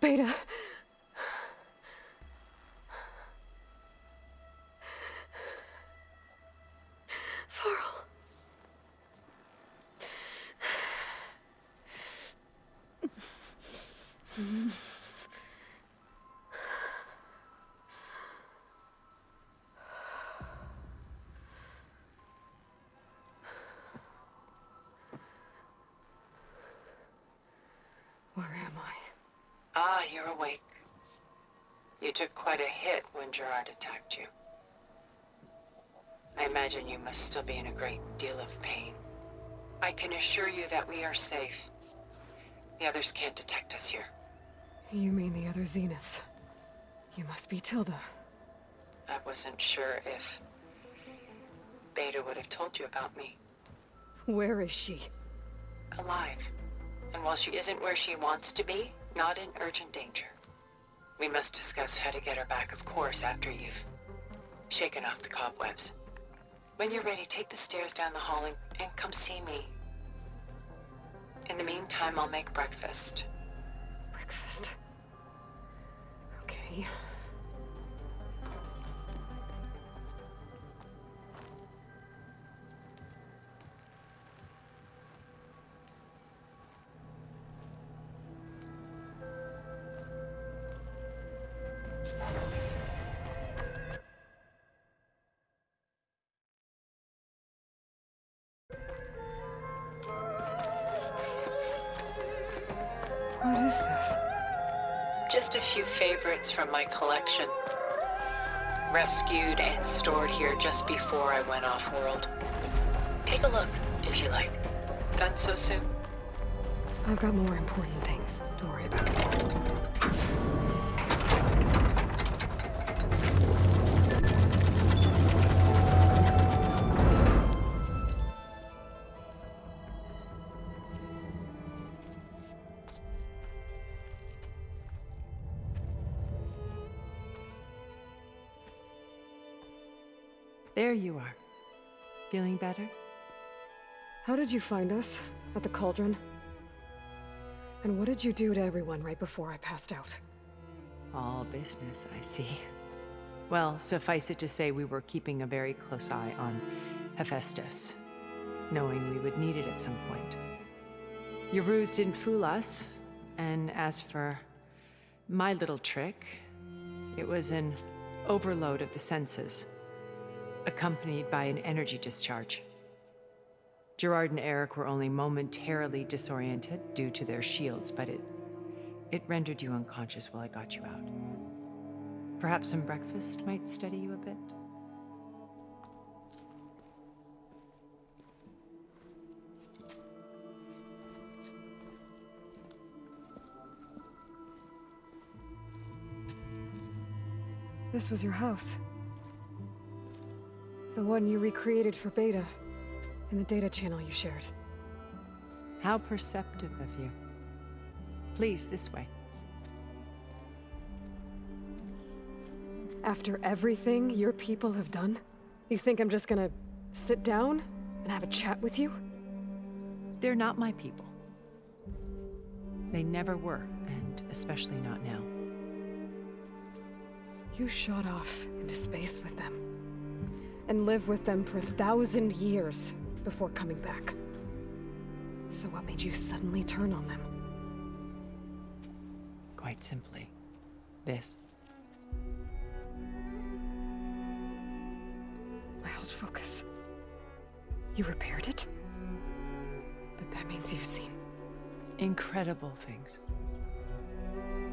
Beta. Varl. Where am I? Ah, you're awake. You took quite a hit when Gerard attacked you. I imagine you must still be in a great deal of pain. I can assure you that we are safe. The others can't detect us here. You mean the other Zeniths? You must be Tilda. I wasn't sure if Beta would have told you about me. Where is she? Alive. And while she isn't where she wants to be, not in urgent danger. We must discuss how to get her back, of course, after you've shaken off the cobwebs. When you're ready, take the stairs down the hall and come see me. In the meantime, I'll make breakfast. Breakfast. Okay. What is this? Just a few favorites from my collection. Rescued and stored here just before I went off-world. Take a look, if you like. Done so soon? I've got more important things to worry about. There you are. Feeling better? How did you find us? At the Cauldron? And what did you do to everyone right before I passed out? All business, I see. Well, suffice it to say we were keeping a very close eye on Hephaestus, knowing we would need it at some point. Your ruse didn't fool us, and as for my little trick, it was an overload of the senses, accompanied by an energy discharge. Gerard and Eric were only momentarily disoriented due to their shields, but it rendered you unconscious while I got you out. Perhaps some breakfast might steady you a bit? This was your house. The one you recreated for Beta, in the data channel you shared. How perceptive of you. Please, this way. After everything your people have done, you think I'm just gonna sit down and have a chat with you? They're not my people. They never were, and especially not now. You shot off into space with them, and lived with them for 1,000 years before coming back. So what made you suddenly turn on them? Quite simply, this. My old focus. You repaired it? But that means you've seen Incredible things.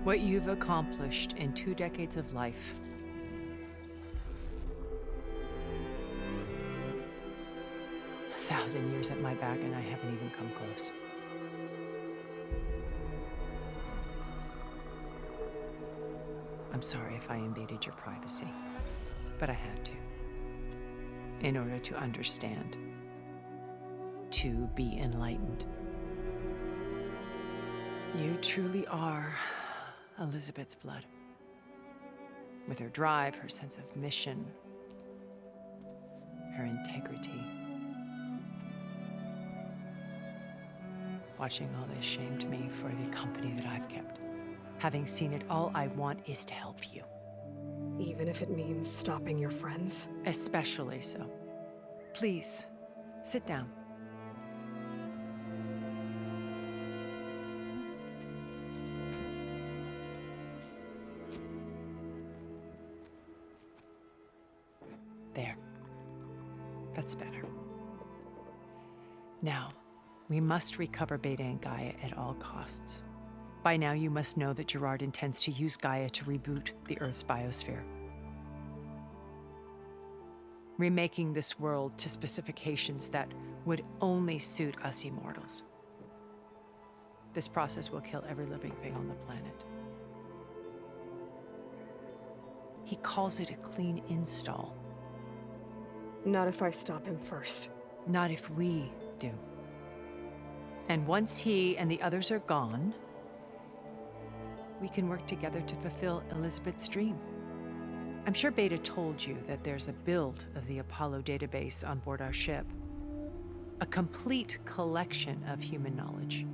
What you've accomplished in 2 decades of life. A 1,000 years at my back and I haven't even come close. I'm sorry if I invaded your privacy, but I had to. In order to understand. To be enlightened. You truly are Elizabeth's blood. With her drive, her sense of mission, her integrity. Watching all this shamed me for the company that I've kept. Having seen it all, I want is to help you. Even if it means stopping your friends? Especially so. Please, sit down. There. That's better. Now, we must recover Beta and Gaia at all costs. By now, you must know that Gerard intends to use Gaia to reboot the Earth's biosphere, remaking this world to specifications that would only suit us immortals. This process will kill every living thing on the planet. He calls it a clean install. Not if I stop him first. Not if we do. And once he and the others are gone, we can work together to fulfill Elizabeth's dream. I'm sure Beta told you that there's a build of the Apollo database on board our ship. A complete collection of human knowledge.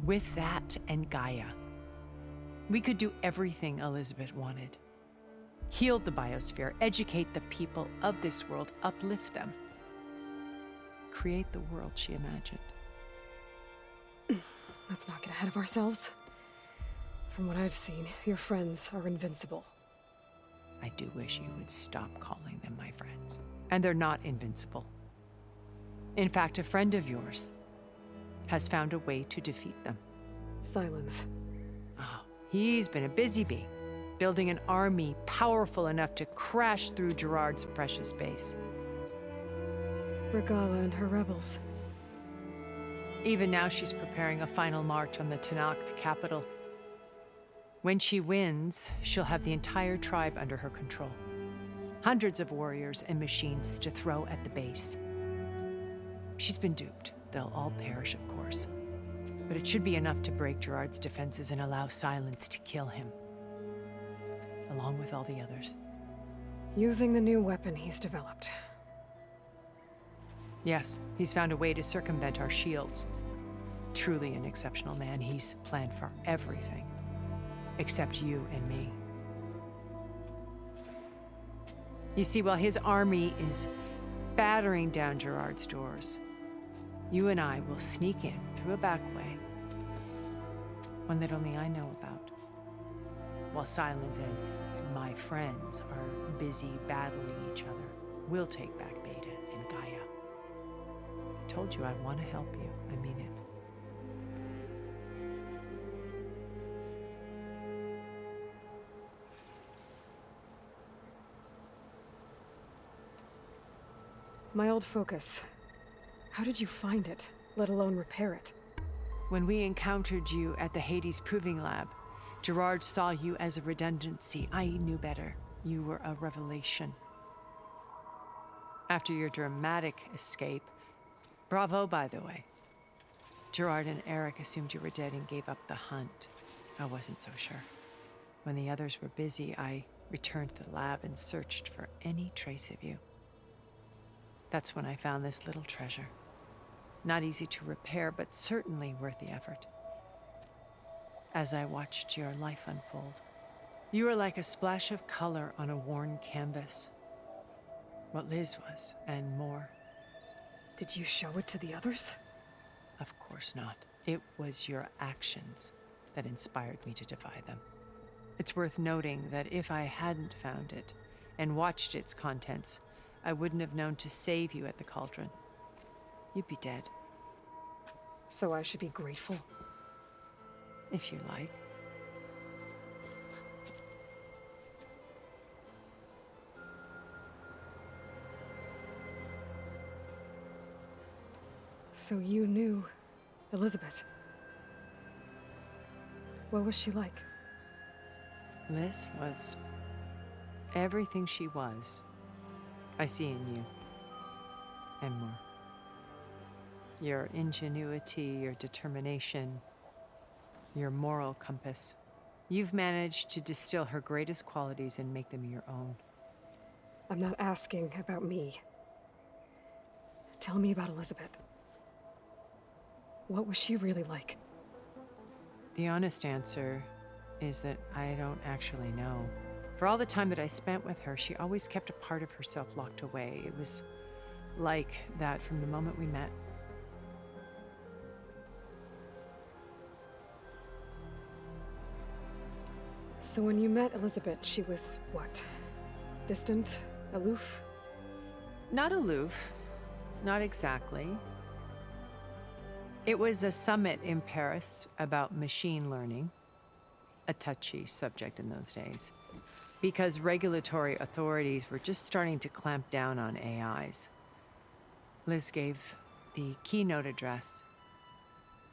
With that and Gaia, we could do everything Elizabeth wanted. Heal the biosphere, educate the people of this world, uplift them. Create the world she imagined. Let's not get ahead of ourselves. From what I've seen, your friends are invincible. I do wish you would stop calling them my friends. And they're not invincible. In fact, a friend of yours has found a way to defeat them. Silence. Oh, he's been a busy bee, building an army powerful enough to crash through Gerard's precious base. Regala and her rebels. Even now, she's preparing a final march on the Tenakth capital. When she wins, she'll have the entire tribe under her control. Hundreds of warriors and machines to throw at the base. She's been duped. They'll all perish, of course. But it should be enough to break Gerard's defenses and allow Silence to kill him. Along with all the others. Using the new weapon he's developed. Yes, he's found a way to circumvent our shields. Truly an exceptional man. He's planned for everything. Except you and me. You see, while his army is battering down Gerard's doors, you and I will sneak in through a back way, one that only I know about, while Silence and my friends are busy battling each other. We'll take back Beta and Gaia. I told you I want to help you. I mean it. My old focus. How did you find it, let alone repair it? When we encountered you at the Hades Proving Lab, Gerard saw you as a redundancy. I knew better. You were a revelation. After your dramatic escape, bravo, by the way. Gerard and Eric assumed you were dead and gave up the hunt. I wasn't so sure. When the others were busy, I returned to the lab and searched for any trace of you. That's when I found this little treasure. Not easy to repair, but certainly worth the effort. As I watched your life unfold, you were like a splash of color on a worn canvas. What Liz was, and more. Did you show it to the others? Of course not. It was your actions that inspired me to defy them. It's worth noting that if I hadn't found it and watched its contents, I wouldn't have known to save you at the cauldron. You'd be dead. So I should be grateful? If you like. So you knew Elizabeth. What was she like? Liz was everything she was. I see in you. And more. Your ingenuity, your determination, your moral compass. You've managed to distill her greatest qualities and make them your own. I'm not asking about me. Tell me about Elizabeth. What was she really like? The honest answer is that I don't actually know. For all the time that I spent with her, she always kept a part of herself locked away. It was like that from the moment we met. So when you met Elizabeth, she was what? Distant? Aloof? Not aloof. Not exactly. It was a summit in Paris about machine learning, a touchy subject in those days, because regulatory authorities were just starting to clamp down on AIs. Liz gave the keynote address.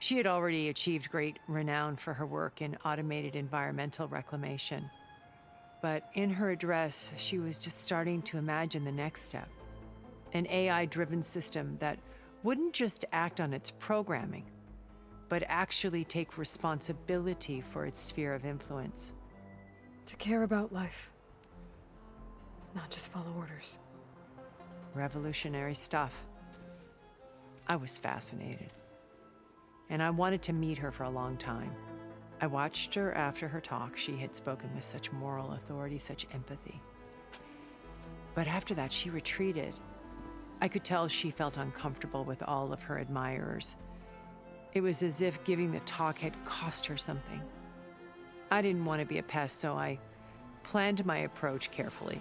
She had already achieved great renown for her work in automated environmental reclamation. But in her address, she was just starting to imagine the next step, an AI-driven system that wouldn't just act on its programming, but actually take responsibility for its sphere of influence. To care about life. Not just follow orders. Revolutionary stuff. I was fascinated. And I wanted to meet her for a long time. I watched her after her talk. She had spoken with such moral authority, such empathy. But after that, she retreated. I could tell she felt uncomfortable with all of her admirers. It was as if giving the talk had cost her something. I didn't want to be a pest, so I planned my approach carefully.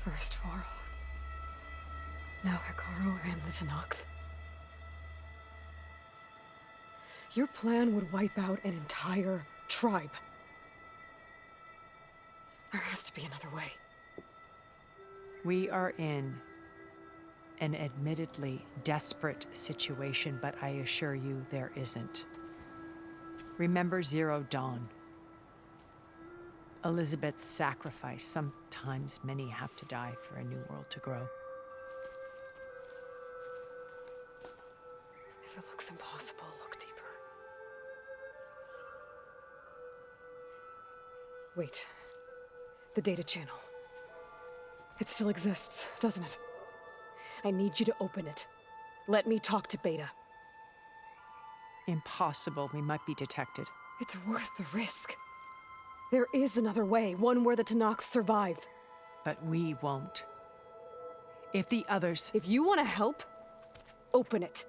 First Varl. Now Hekarro and the Tenakth. Your plan would wipe out an entire tribe. There has to be another way. We are in an admittedly desperate situation, but I assure you there isn't. Remember Zero Dawn. Elizabeth's sacrifice. Sometimes many have to die for a new world to grow. If it looks impossible, look deeper. Wait. The data channel. It still exists, doesn't it? I need you to open it. Let me talk to Beta. Impossible. We might be detected. It's worth the risk. There is another way, one where the Tenakth survive. But we won't. If the others... If you want to help, open it.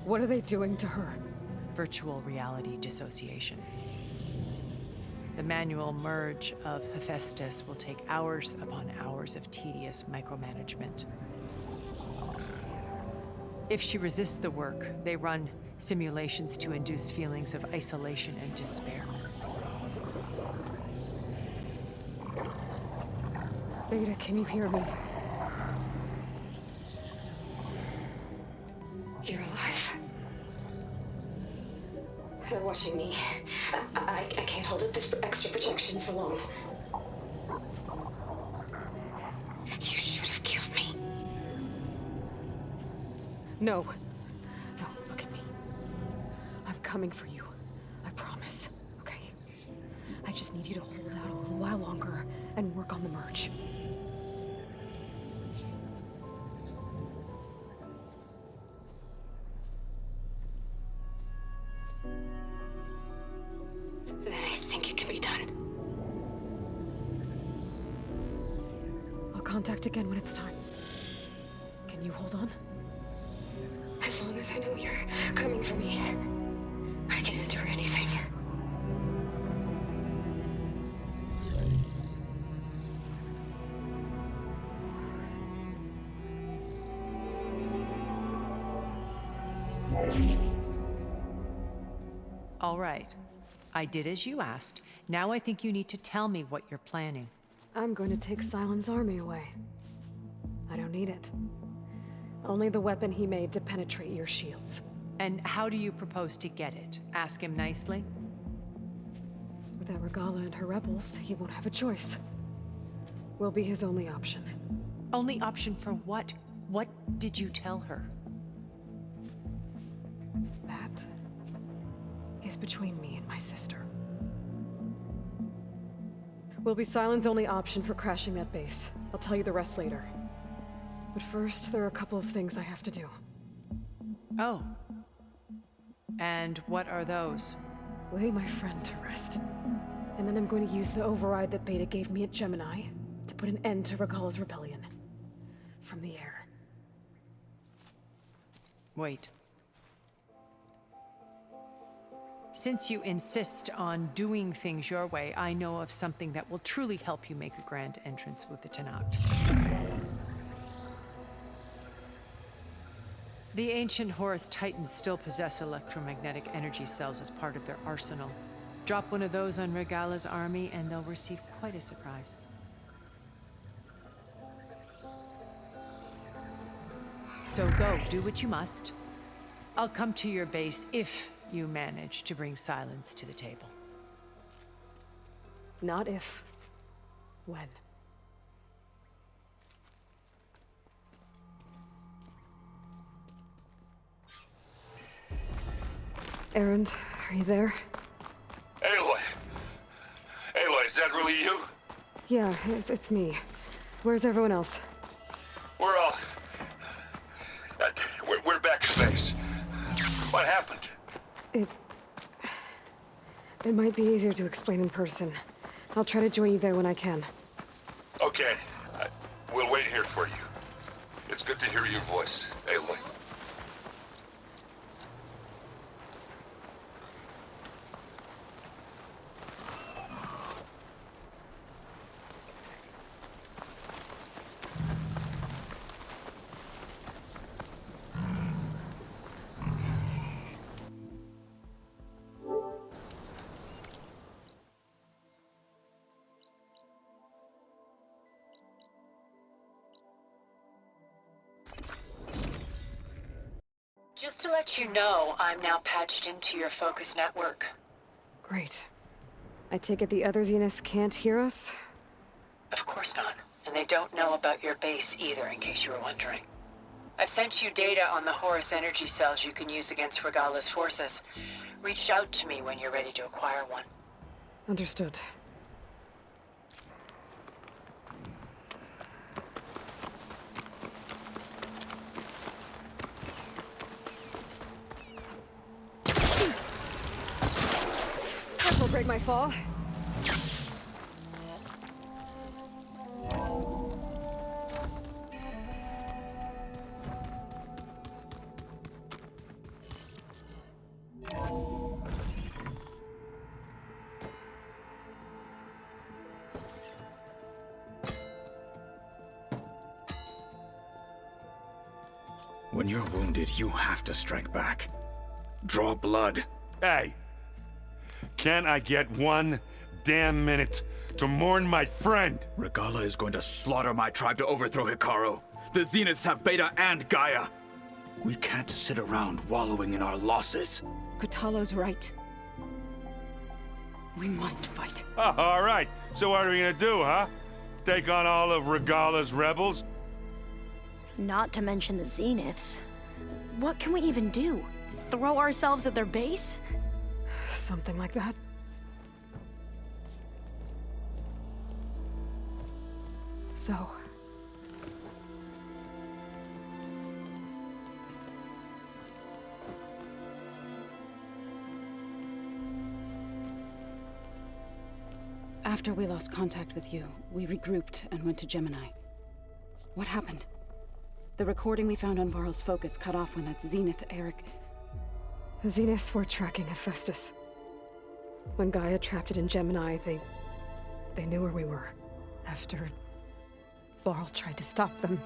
What are they doing to her? Virtual reality dissociation. The manual merge of Hephaestus will take hours upon hours of tedious micromanagement. If she resists the work, they run simulations to induce feelings of isolation and despair. Beta, can you hear me? You're alive. They're watching me. I can't hold up this extra protection for long. You should have killed me. No. No, look at me. I'm coming for you. I promise. Okay? I just need you to hold out a little while longer and work on the merge. Then I think it can be done. I'll contact again when it's time. Can you hold on? As long as I know you're coming for me, I can endure anything. All right. I did as you asked. Now I think you need to tell me what you're planning. I'm going to take Sylens' army away. I don't need it. Only the weapon he made to penetrate your shields. And how do you propose to get it? Ask him nicely? Without Regala and her rebels, he won't have a choice. We'll be his only option. Only option for what? What did you tell her? That is between me and my sister. Will be Sylens' only option for crashing that base. I'll tell you the rest later. But first, there are a couple of things I have to do. Oh. And what are those? Lay my friend to rest. And then I'm going to use the override that Beta gave me at Gemini to put an end to Regala's rebellion. From the air. Wait. Since you insist on doing things your way, I know of something that will truly help you make a grand entrance with the Tenakth. The ancient Horus Titans still possess electromagnetic energy cells as part of their arsenal. Drop one of those on Regala's army and they'll receive quite a surprise. So go, do what you must. I'll come to your base if you manage to bring Sylens to the table. Not if. When. Erend, are you there? Aloy! Aloy, is that really you? Yeah, it's me. Where's everyone else? We're all... we're back to base. What happened? It might be easier to explain in person. I'll try to join you there when I can. Okay. We'll wait here for you. It's good to hear your voice, Aloy. Just to let you know, I'm now patched into your focus network. Great. I take it the other Zeniths can't hear us? Of course not. And they don't know about your base either, in case you were wondering. I've sent you data on the Horus energy cells you can use against Regala's forces. Reach out to me when you're ready to acquire one. Understood. Will break my fall. When you're wounded, you have to strike back. Draw blood. Hey! Can I get 1 damn minute to mourn my friend? Regala is going to slaughter my tribe to overthrow Hikaru. The Zeniths have Beta and Gaia. We can't sit around wallowing in our losses. Kotallo's right. We must fight. Oh, all right. So what are we gonna do, huh? Take on all of Regala's rebels? Not to mention the Zeniths. What can we even do? Throw ourselves at their base? Something like that. So... After we lost contact with you, we regrouped and went to Gemini. What happened? The recording we found on Varl's focus cut off when that Zenith, Eric... The Zeniths were tracking Hephaestus. When Gaia trapped it in Gemini, they knew where we were. After Varl tried to stop them.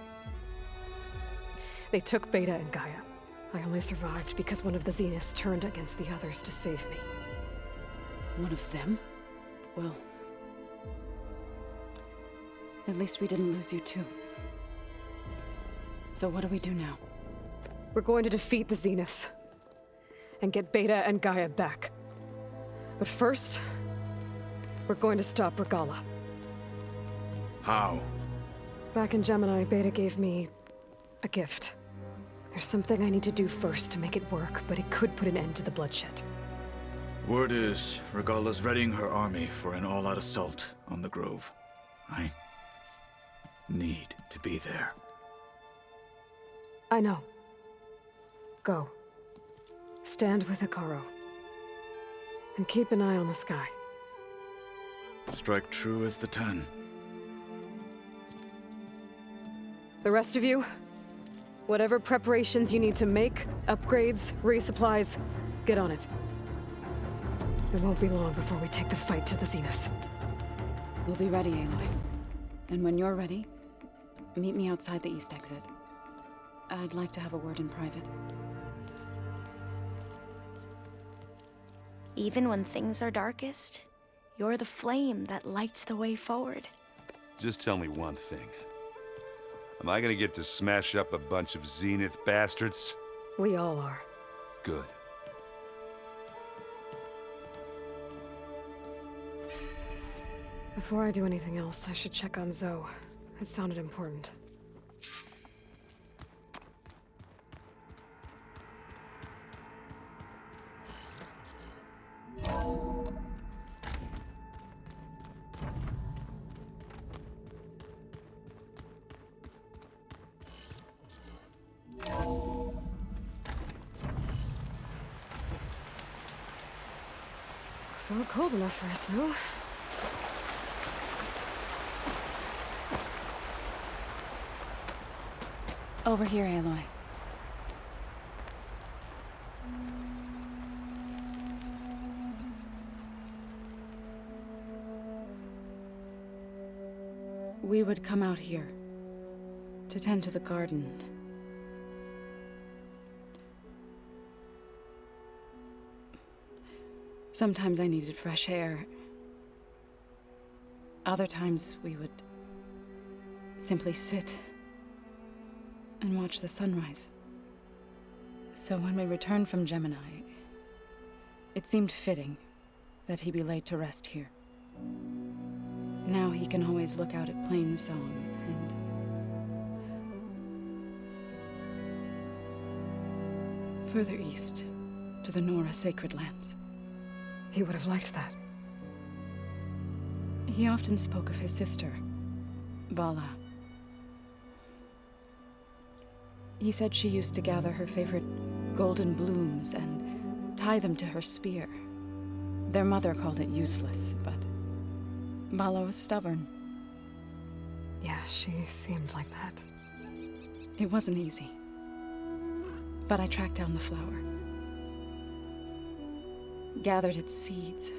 They took Beta and Gaia. I only survived because one of the Zeniths turned against the others to save me. One of them? Well, at least we didn't lose you too. So what do we do now? We're going to defeat the Zeniths and get Beta and Gaia back. But first, we're going to stop Regalla. How? Back in Gemini, Beta gave me a gift. There's something I need to do first to make it work, but it could put an end to the bloodshed. Word is, Regalla's readying her army for an all-out assault on the Grove. I need to be there. I know. Go. Stand with Hekarro. And keep an eye on the sky. Strike true as the 10. The rest of you, whatever preparations you need to make, upgrades, resupplies, get on it. It won't be long before we take the fight to the Zeniths. We'll be ready, Aloy. And when you're ready, meet me outside the east exit. I'd like to have a word in private. Even when things are darkest, you're the flame that lights the way forward. Just tell me one thing. Am I gonna get to smash up a bunch of Zenith bastards? We all are. Good. Before I do anything else, I should check on Zoe. It sounded important. Felt cold enough for a snow. Over here, Aloy. We would come out here to tend to the garden. Sometimes I needed fresh air. Other times we would simply sit and watch the sunrise. So when we returned from Gemini, it seemed fitting that he be laid to rest here. Now he can always look out at Plainsong and further east to the Nora Sacred Lands. He would have liked that. He often spoke of his sister, Vala. He said she used to gather her favorite golden blooms and tie them to her spear. Their mother called it useless, but Vala was stubborn. Yeah, she seemed like that. It wasn't easy. But I tracked down the flower. Gathered its seeds.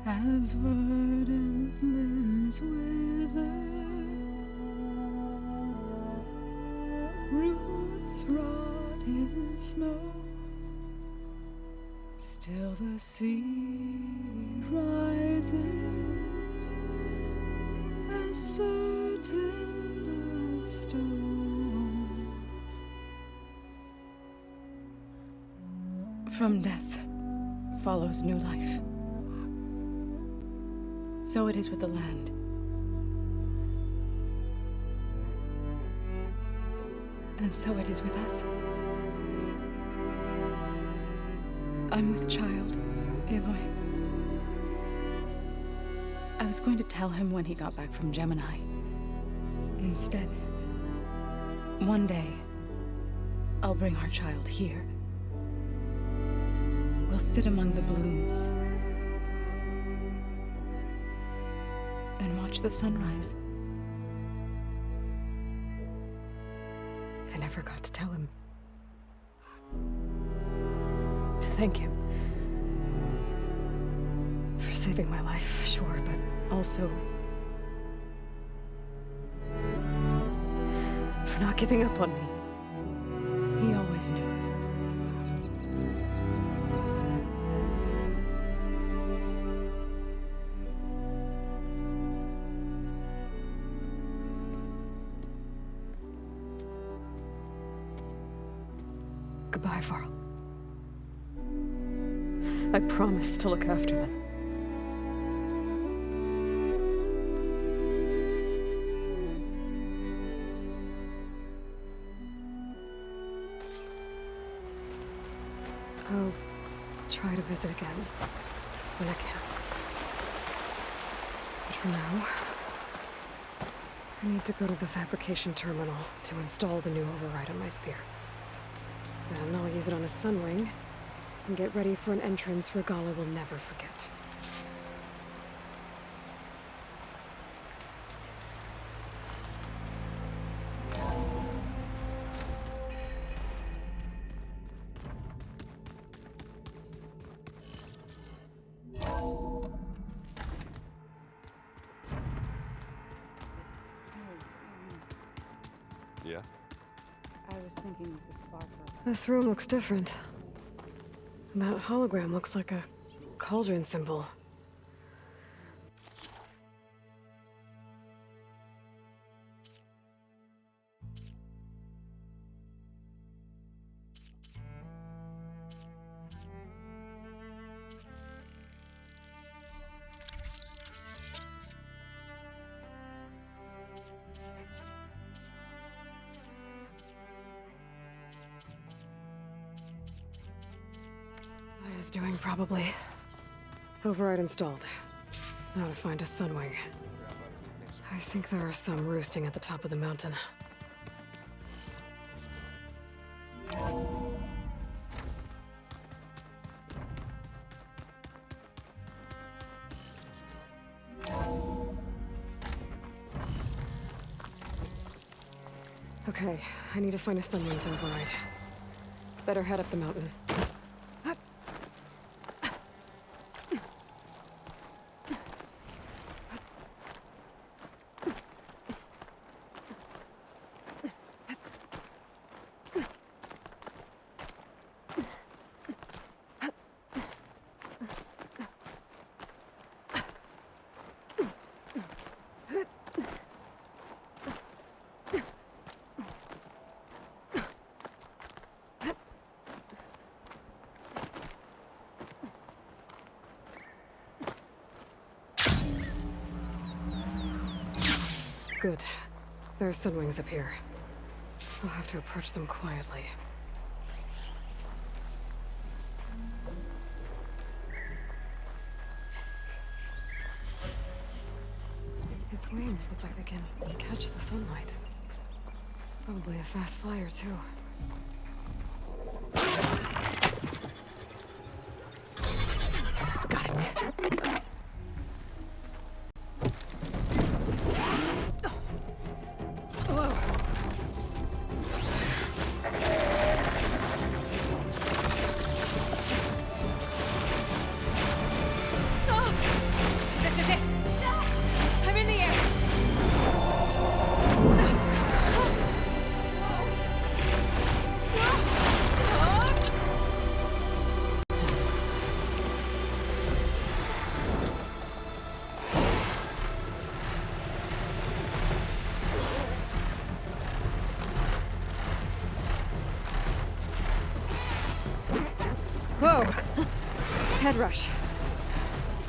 As verdant limbs wither, roots rot in snow, still the sea rises as certain as stone. From death follows new life. So it is with the land. And so it is with us. I'm with child, Aloy. I was going to tell him when he got back from Gemini. Instead, one day, I'll bring our child here. We'll sit among the blooms and watch the sunrise. I never got to tell him. To thank him. For saving my life, sure, but also... for not giving up on me. He always knew. Goodbye, Varl. I promise to look after them. I'll try to visit again when I can. But for now, I need to go to the fabrication terminal to install the new override on my spear. Then I'll use it on a Sunwing and get ready for an entrance Regalla will never forget. Yeah? I was thinking of this far from... This room looks different. And that hologram looks like a cauldron symbol. Is doing, probably. Override installed. Now to find a Sunwing. I think there are some roosting at the top of the mountain. Okay, I need to find a Sunwing to override. Better head up the mountain. Good. There are Sunwings up here. I'll have to approach them quietly. Its wings look like they can catch the sunlight. Probably a fast flyer, too. Got it. Whoa! Head rush.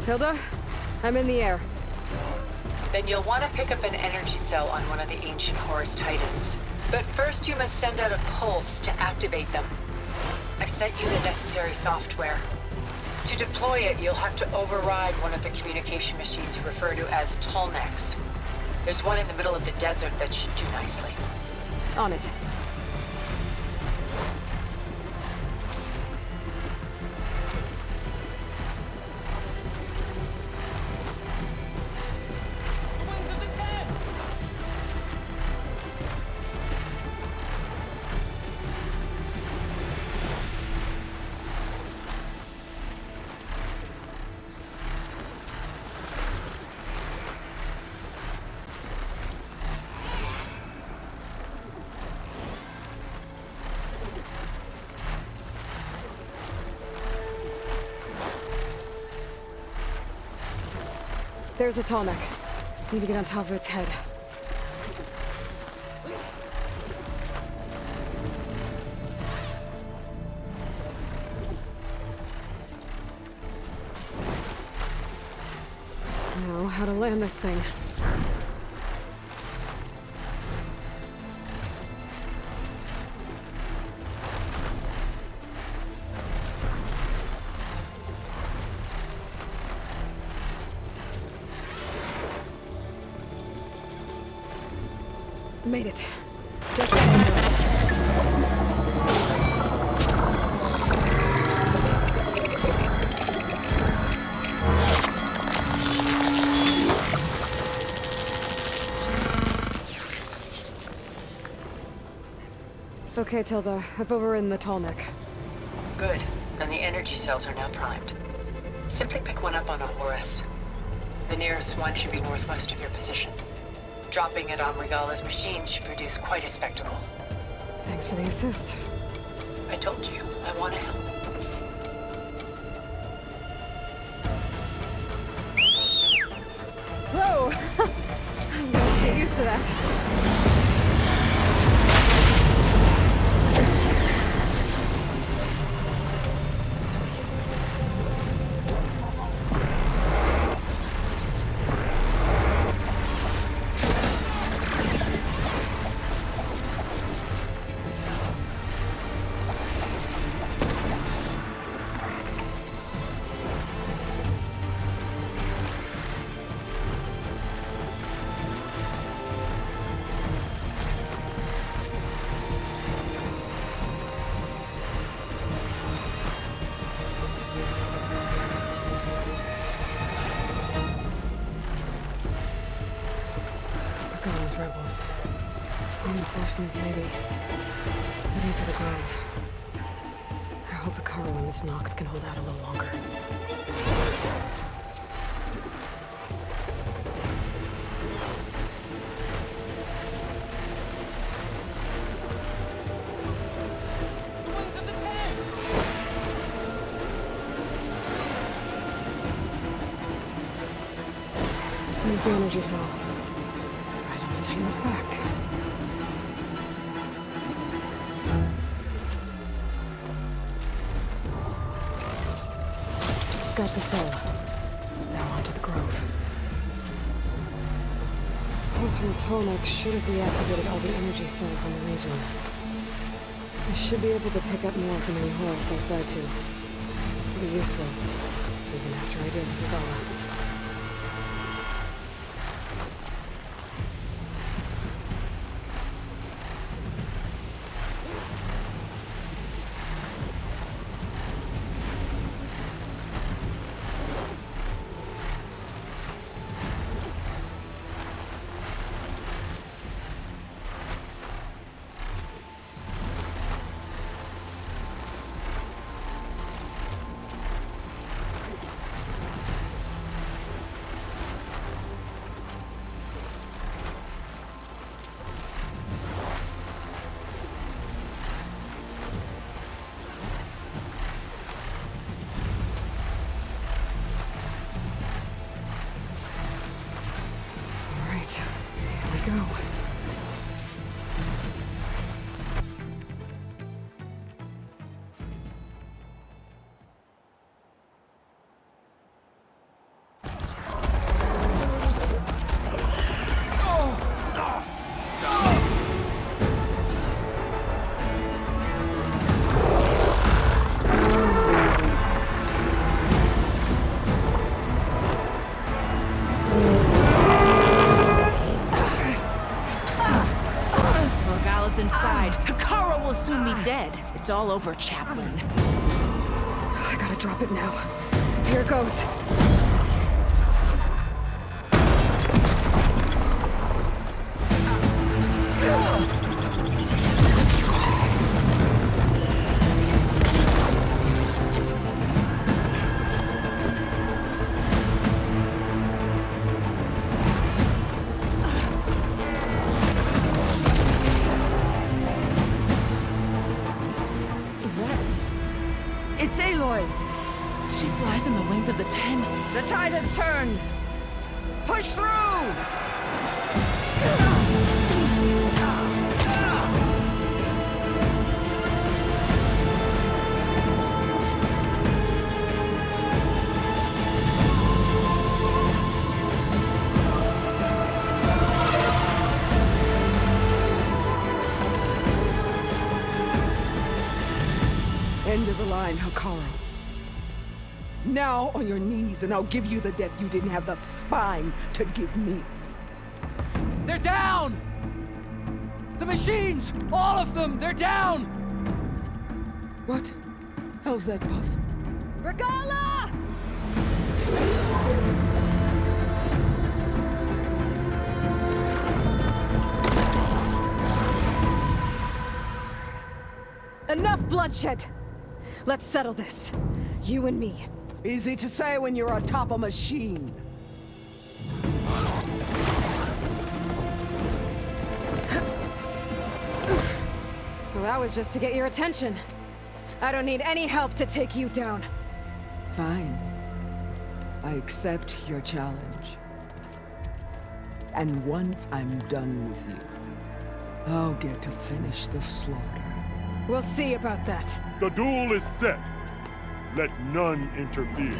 Tilda, I'm in the air. Then you'll want to pick up an energy cell on one of the ancient Horus Titans. But first you must send out a pulse to activate them. I've sent you the necessary software. To deploy it, you'll have to override one of the communication machines you refer to as Tallnecks. There's one in the middle of the desert that should do nicely. On it. There's a Tallneck. Need to get on top of its head. Now, how to land this thing. Made it. Just okay, Tilda. I've overridden the Tallneck. Good. And the energy cells are now primed. Simply pick one up on a Horus. The nearest one should be northwest of your position. Dropping it on Regala's machine should produce quite a spectacle. Thanks for the assist. I told you, I want to help. Whoa! I'm gonna get used to that. Those rebels. Reinforcements, maybe. Heading for the Grove. I hope Hekarro and this Noct can hold out a little longer. Here's the energy cell. Right on the Titan's back. Got the cell. Now onto the Grove. Pulse from Tallneck should have reactivated all the energy cells in the region. I should be able to pick up more from any Horus I fly to. It'll be useful, even after I deal with Regala. Here we go. Inside. Hekarro will soon be dead. It's all over, Chaplain. I gotta drop it now. Here it goes. It's Aloy! She flies on the wings of the Ten. The tide has turned! Push through! End of the line, Hikaru. Now on your knees, and I'll give you the death you didn't have the spine to give me. They're down! The machines! All of them! They're down! What? How's that possible? Regala! Enough bloodshed! Let's settle this. You and me. Easy to say when you're atop a machine. Well, that was just to get your attention. I don't need any help to take you down. Fine. I accept your challenge. And once I'm done with you, I'll get to finish the slaughter. We'll see about that. The duel is set. Let none interfere.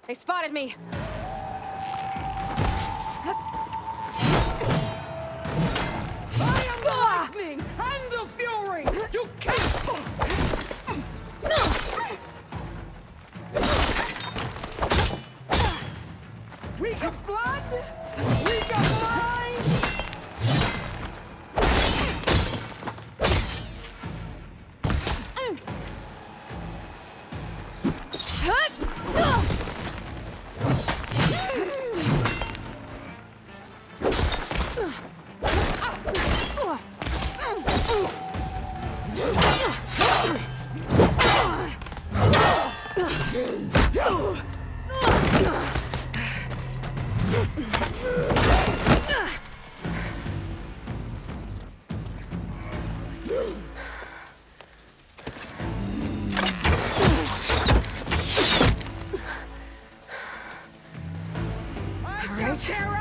They spotted me. I am the lightning and the fury! You can't... We got blood! We got mind!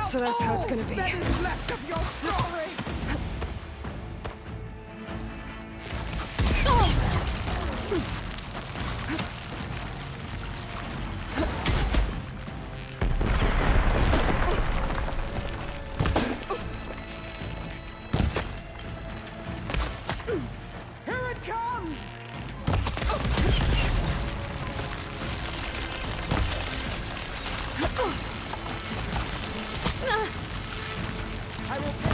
So that's how it's gonna be. That is left of your story! Here it comes! I will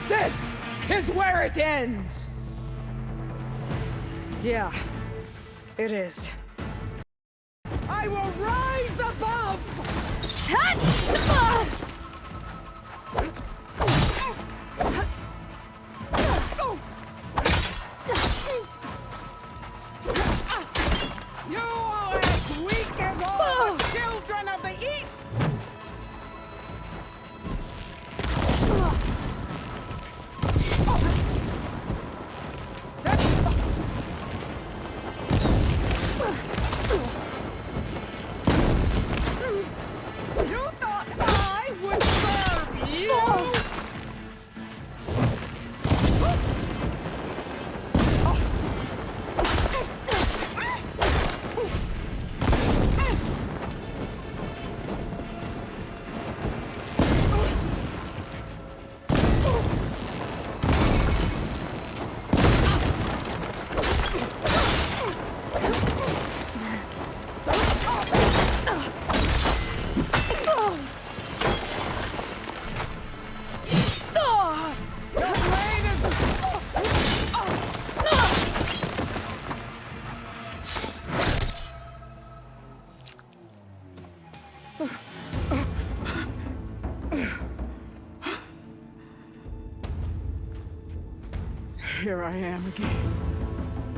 This is where it ends! Yeah, it is. I will rise above! Here I am again,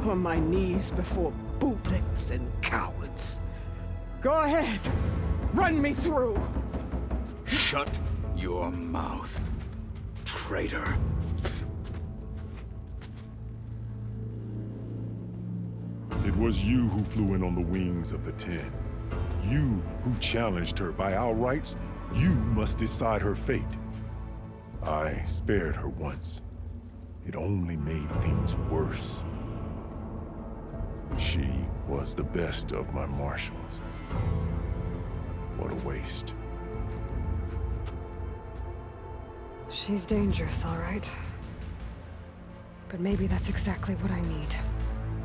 on my knees before booblets and cowards. Go ahead, run me through. Shut your mouth, traitor. It was you who flew in on the wings of the Ten. You who challenged her by our rights. You must decide her fate. I spared her once. It only made things worse. She was the best of my marshals. What a waste. She's dangerous, all right. But maybe that's exactly what I need.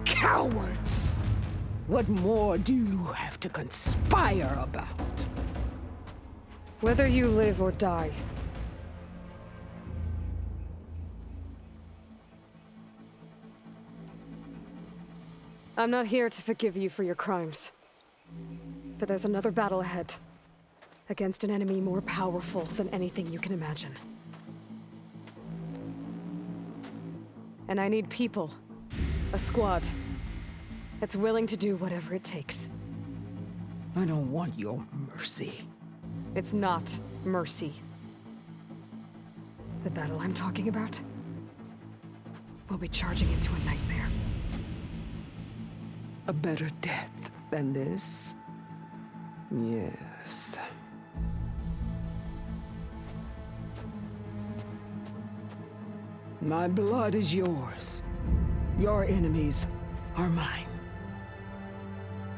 Cowards! What more do you have to conspire about? Whether you live or die. I'm not here to forgive you for your crimes. But there's another battle ahead. Against an enemy more powerful than anything you can imagine. And I need people. A squad. That's willing to do whatever it takes. I don't want your mercy. It's not mercy. The battle I'm talking about will be charging into a nightmare. A better death than this? Yes. My blood is yours. Your enemies are mine.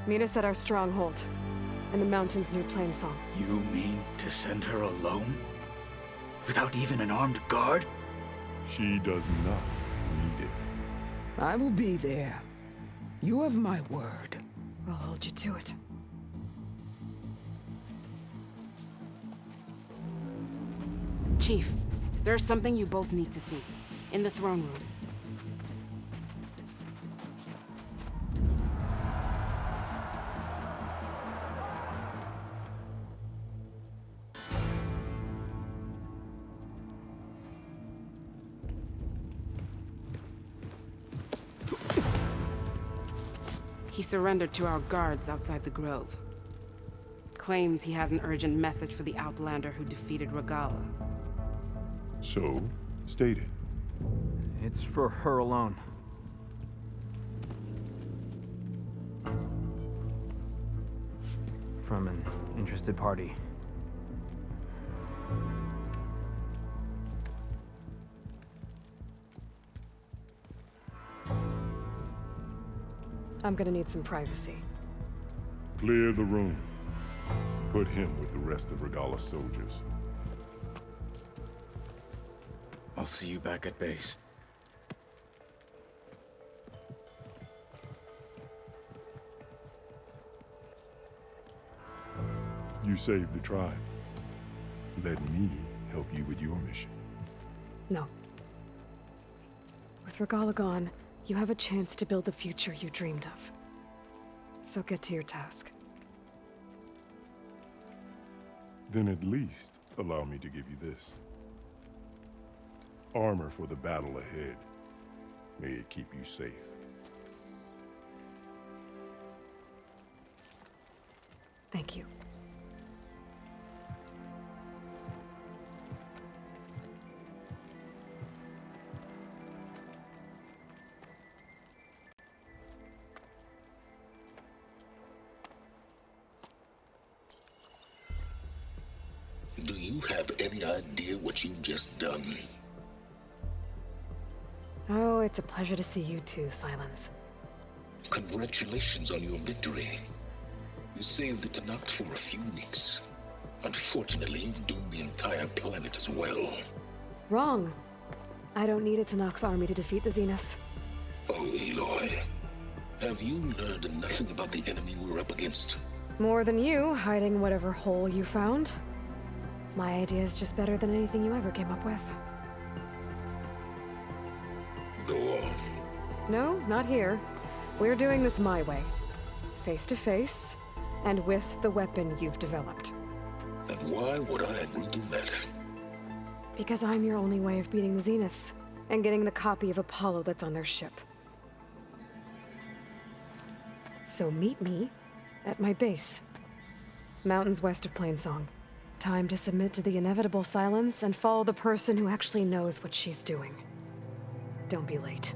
Meet us at our stronghold, in the mountains near Plainsong. You mean to send her alone? Without even an armed guard? She does not need it. I will be there. You have my word. I'll hold you to it. Chief, there's something you both need to see. In the throne room. He surrendered to our guards outside the grove. Claims he has an urgent message for the Outlander who defeated Regalla. So, state it. It's for her alone. From an interested party. I'm gonna need some privacy. Clear the room. Put him with the rest of Regalla's soldiers. I'll see you back at base. You saved the tribe. Let me help you with your mission. No. With Regalla gone, you have a chance to build the future you dreamed of. So get to your task. Then at least allow me to give you this. Armor for the battle ahead. May it keep you safe. Thank you. Do you have any idea what you've just done? Oh, it's a pleasure to see you too, Silence. Congratulations on your victory. You saved the Tenakth for a few weeks. Unfortunately, you've doomed the entire planet as well. Wrong. I don't need a Tenakth army to defeat the Zeniths. Oh, Aloy. Have you learned nothing about the enemy we're up against? More than you, hiding whatever hole you found. My idea is just better than anything you ever came up with. Go on. No, not here. We're doing this my way. Face to face, And with the weapon you've developed. And why would I agree to that? Because I'm your only way of beating the Zeniths, and getting the copy of Apollo that's on their ship. So meet me at my base. Mountains west of Plainsong. Time to submit to the inevitable silence and follow the person who actually knows what she's doing. Don't be late.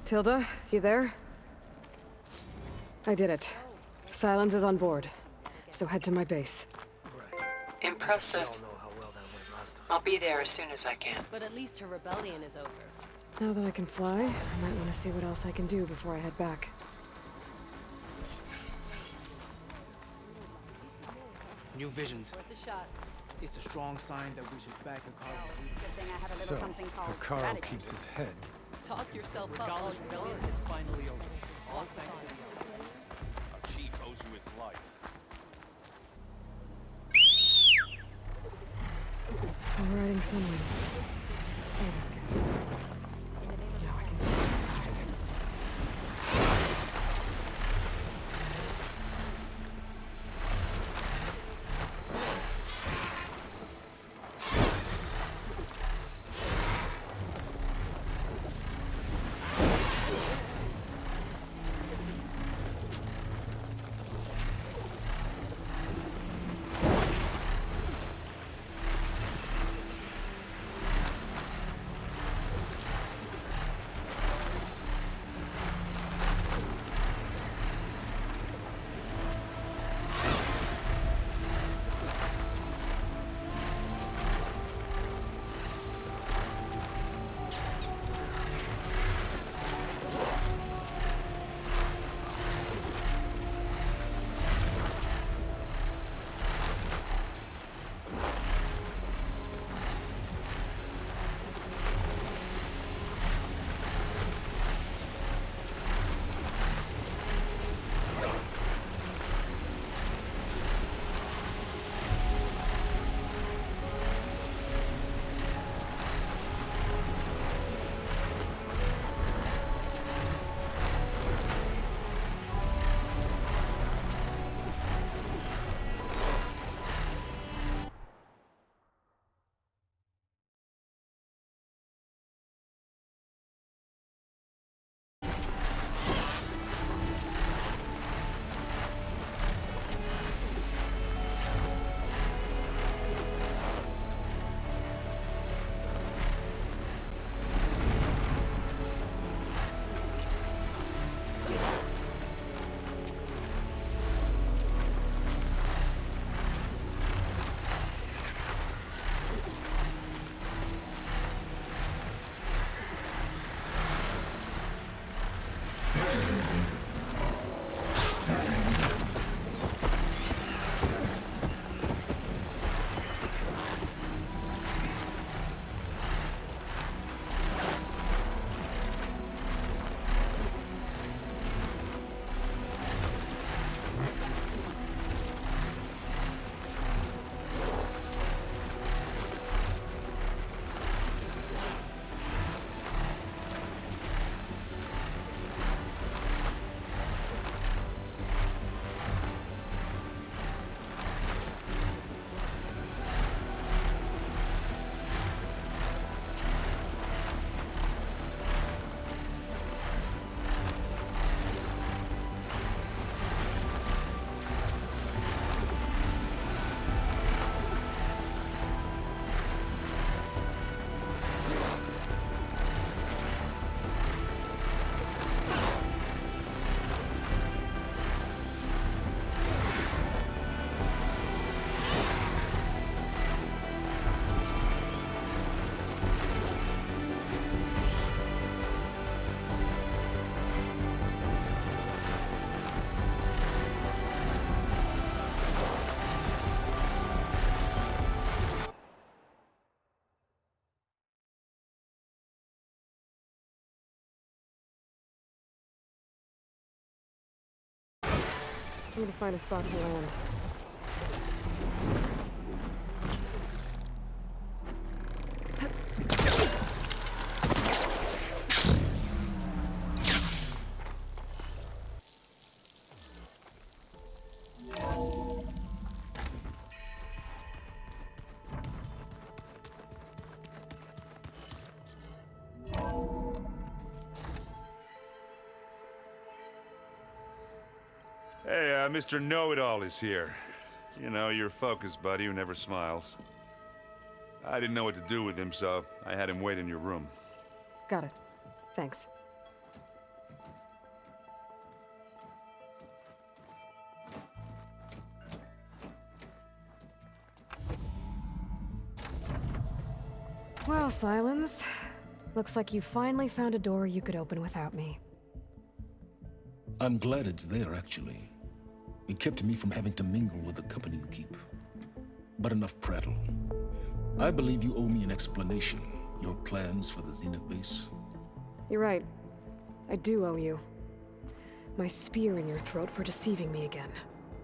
Tilda, you there? I did it. Silence is on board, so head to my base. Impressive. I'll be there as soon as I can. But at least her rebellion is over. Now that I can fly, I might want to see what else I can do before I head back. New visions. Worth the shot. It's a strong sign that we should back Hikaru. Good thing I have a little something called Hikaru keeps his head. Talk yourself up, all Regalla's war brilliant. is finally over. All thanks to the Our chief owes you his life. I'm riding Sunwings. Need to find a spot to land. Hey, Mr. Know-It-All is here. You know, your focus buddy who never smiles. I didn't know what to do with him, so I had him wait in your room. Got it. Thanks. Well, Silence. Looks like you finally found a door you could open without me. I'm glad it's there, actually. It kept me from having to mingle with the company you keep. But enough prattle. I believe you owe me an explanation. Your plans for the Zenith base? You're right. I do owe you. My spear in your throat for deceiving me again.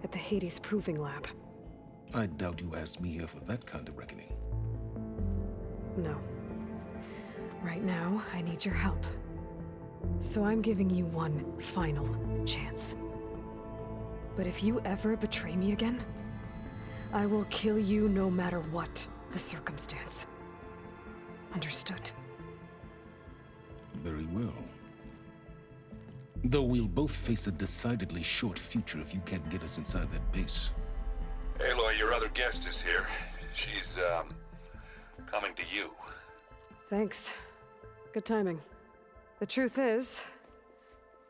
At the Hades Proving Lab. I doubt you asked me here for that kind of reckoning. No. Right now, I need your help. So I'm giving you one final chance. But if you ever betray me again, I will kill you no matter what the circumstance. Understood? Very well. Though we'll both face a decidedly short future if you can't get us inside that base. Aloy, your other guest is here. She's, coming to you. Thanks. Good timing. The truth is,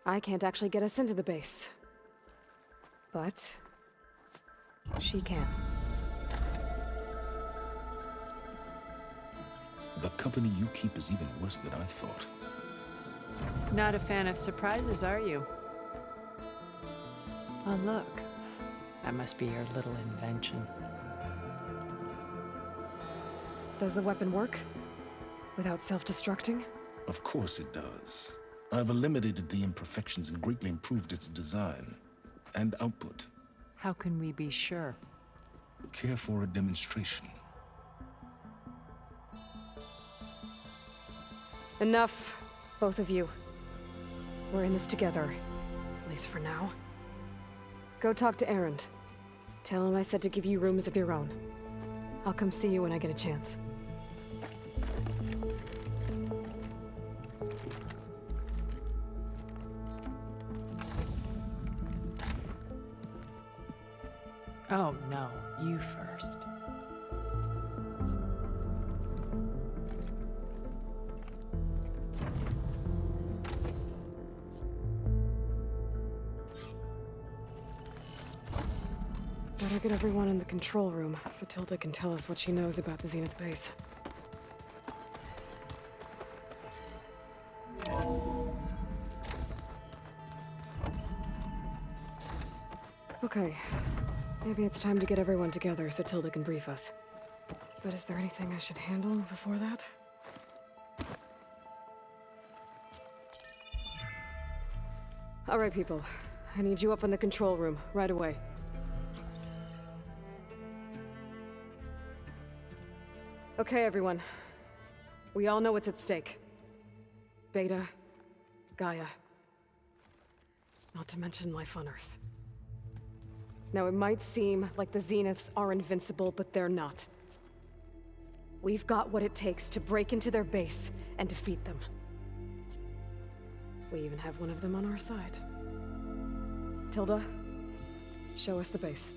I can't actually get us into the base. But she can. The company you keep is even worse than I thought. Not a fan of surprises, are you? Oh, look. That must be your little invention. Does the weapon work? Without self-destructing? Of course it does. I've eliminated the imperfections and greatly improved its design and output. How can we be sure? Care for a demonstration? Enough, both of you. We're in this together, at least for now. Go talk to Erend. Tell him I said to give you rooms of your own. I'll come see you when I get a chance. Oh, no. You first. Better get everyone in the control room so Tilda can tell us what she knows about the Zenith base. Okay. Maybe it's time to get everyone together so Tilda can brief us. But is there anything I should handle before that? All right, people. I need you up in the control room, right away. Okay, everyone. We all know what's at stake. Beta, Gaia. Not to mention life on Earth. Now, it might seem like the Zeniths are invincible, but they're not. We've got what it takes to break into their base and defeat them. We even have one of them on our side. Tilda, show us the base.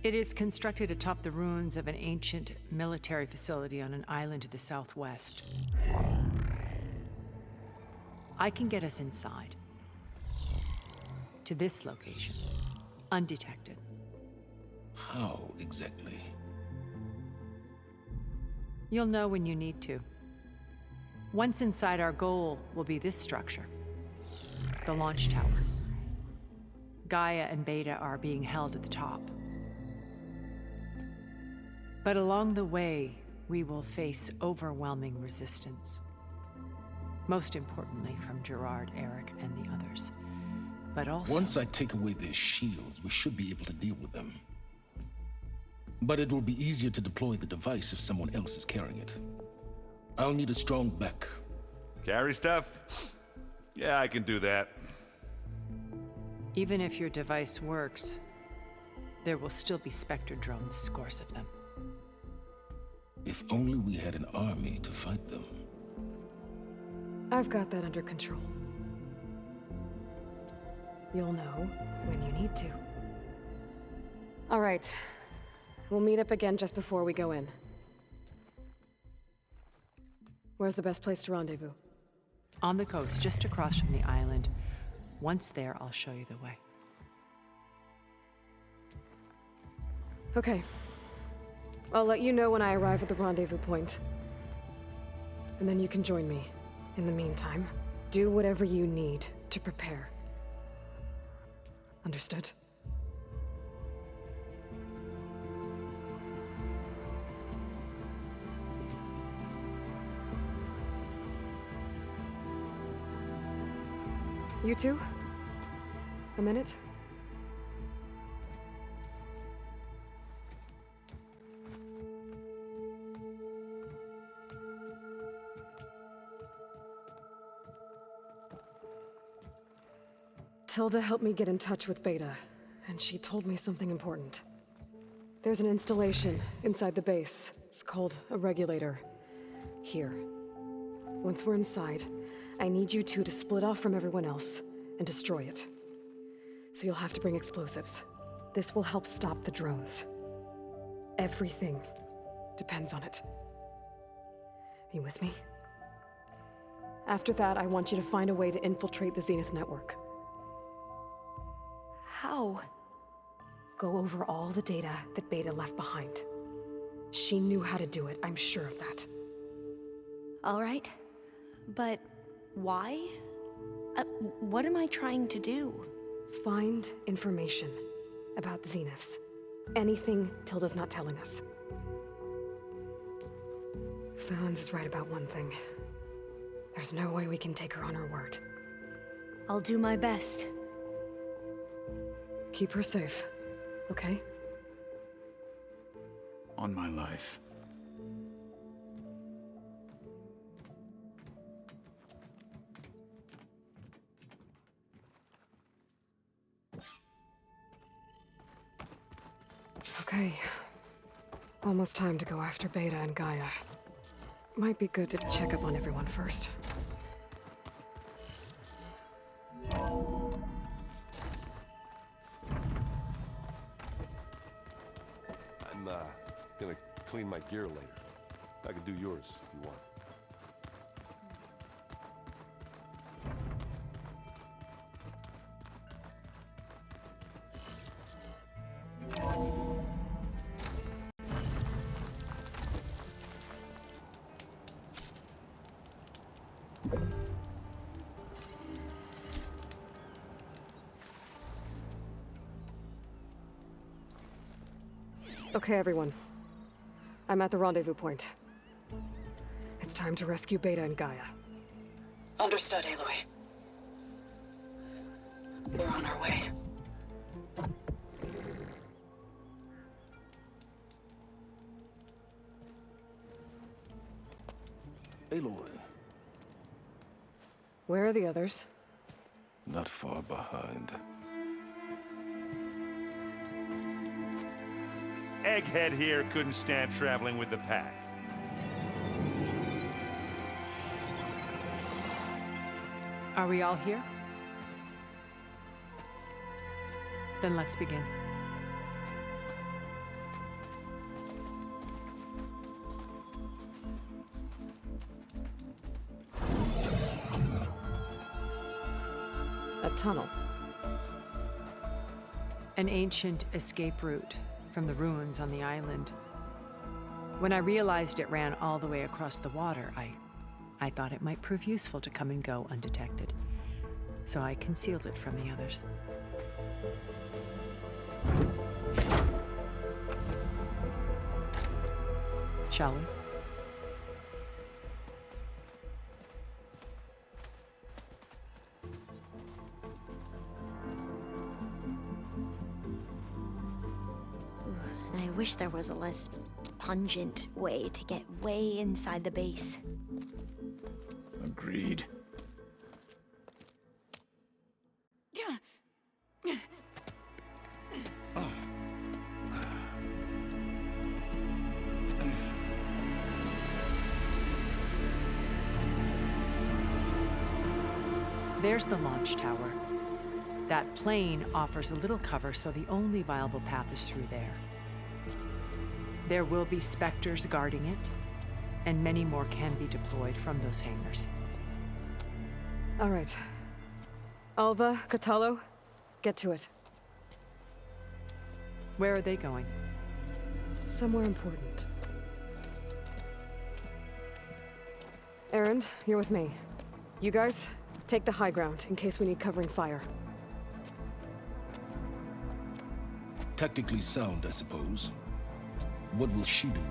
It is constructed atop the ruins of an ancient military facility on an island to the southwest. I can get us inside. To this location, undetected. How exactly? You'll know when you need to. Once inside, our goal will be this structure. The launch tower. Gaia and Beta are being held at the top. But along the way, we will face overwhelming resistance. Most importantly, from Gerard, Eric, and the others. But also... Once I take away their shields, we should be able to deal with them. But it will be easier to deploy the device if someone else is carrying it. I'll need a strong back. Carry stuff? Yeah, I can do that. Even if your device works, there will still be Spectre drones, scores of them. If only we had an army to fight them. I've got that under control. You'll know when you need to. All right. We'll meet up again just before we go in. Where's the best place to rendezvous? On the coast, just across from the island. Once there, I'll show you the way. Okay. I'll let you know when I arrive at the rendezvous point. And then you can join me. In the meantime, do whatever you need to prepare. Understood? You two? A minute? Tilda helped me get in touch with Beta, and she told me something important. There's an installation inside the base. It's called a regulator. Here. Once we're inside, I need you two to split off from everyone else and destroy it. So you'll have to bring explosives. This will help stop the drones. Everything depends on it. Are you with me? After that, I want you to find a way to infiltrate the Zenith network. How? Go over all the data that Beta left behind. She knew how to do it, I'm sure of that. All right. But why? What am I trying to do? Find information about the Zeniths. Anything Tilda's not telling us. Sylens is right about one thing. There's no way we can take her on her word. I'll do my best. Keep her safe, okay? On my life. Okay. Almost time to go after Beta and Gaia. Might be good to check up on everyone first. I'm gonna clean my gear later. I can do yours if you want. Okay, everyone. I'm at the rendezvous point. It's time to rescue Beta and Gaia. Understood, Aloy. We're on our way. Aloy. Where are the others? Not far behind. Egghead here couldn't stand traveling with the pack. Are we all here? Then let's begin. A tunnel. An ancient escape route from the ruins on the island. When I realized it ran all the way across the water, I thought it might prove useful to come and go undetected. So I concealed it from the others. Shall we? wish there was a less pungent way to get way inside the base. Agreed. There's the launch tower. That plane offers a little cover, so the only viable path is through there. There will be Spectres guarding it, and many more can be deployed from those hangars. All right. Alva, Kotallo, get to it. Where are they going? Somewhere important. Erend, you're with me. You guys, take the high ground in case we need covering fire. Tactically sound, I suppose. What will she do?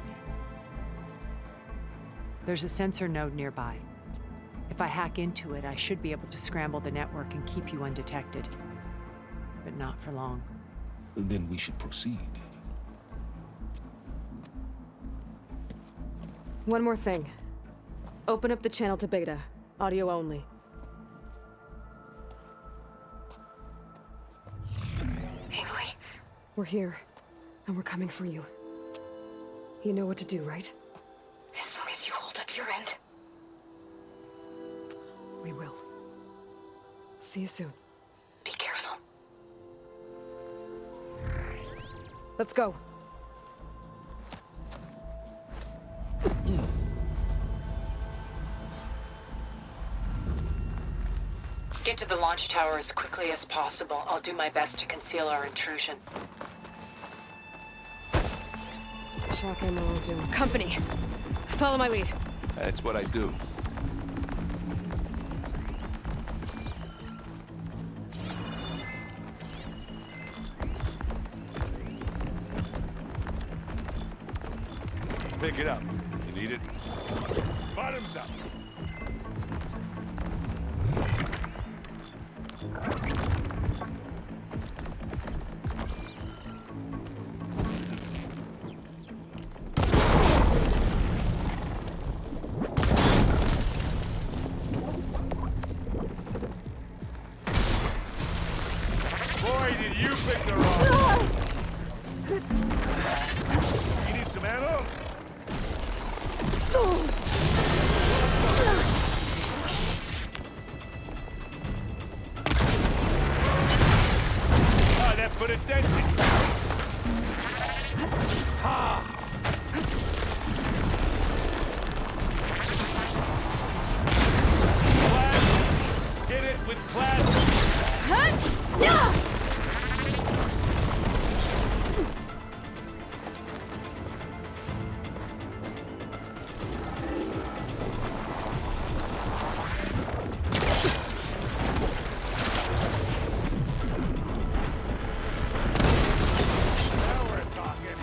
There's a sensor node nearby. If I hack into it, I should be able to scramble the network and keep you undetected. But not for long. Then we should proceed. One more thing. Open up the channel to Beta. Audio only. Aloy? We're here, and we're coming for you. You know what to do, right? As long as you hold up your end. We will. See you soon. Be careful. Let's go. Get to the launch tower as quickly as possible. I'll do my best to conceal our intrusion. Shock ammo will do. Company! Follow my lead. That's what I do. Pick it up. You need it? Bottoms up. Boy, did you pick the wrong one. You need some ammo? Ah, that put a dent in. Ha! Plasma. Hit it with plasma. Now we're talking.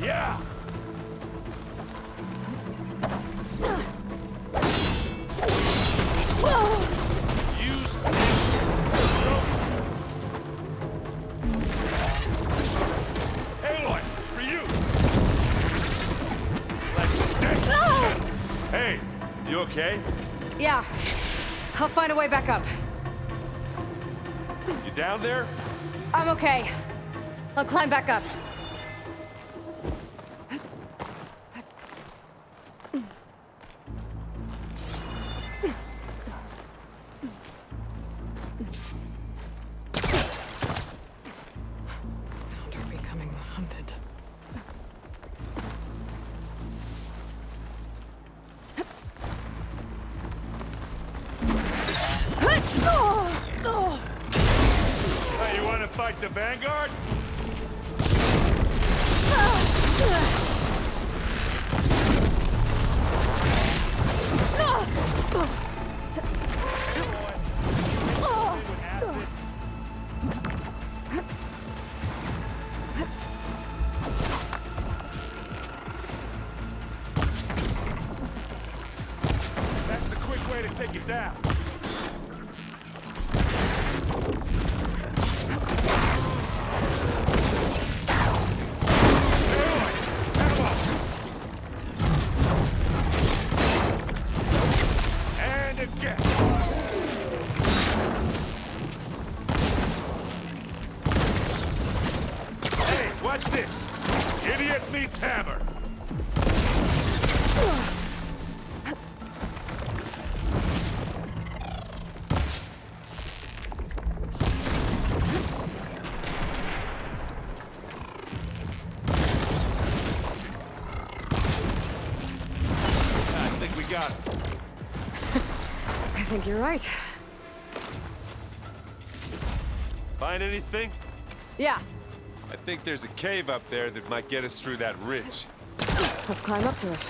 Yeah! Use this rope. Aloy, for you. Hey, you okay? Yeah. I'll find a way back up. You down there? I'm okay. I'll climb back up. Found her becoming hunted. Oh! fight the Vanguard? That's the quick way to take it down. And again. Hey, watch this. Idiot meets hammer. I think we got it. I think you're right. Find anything? Yeah, I think there's a cave up there that might get us through that ridge. let's climb up to it.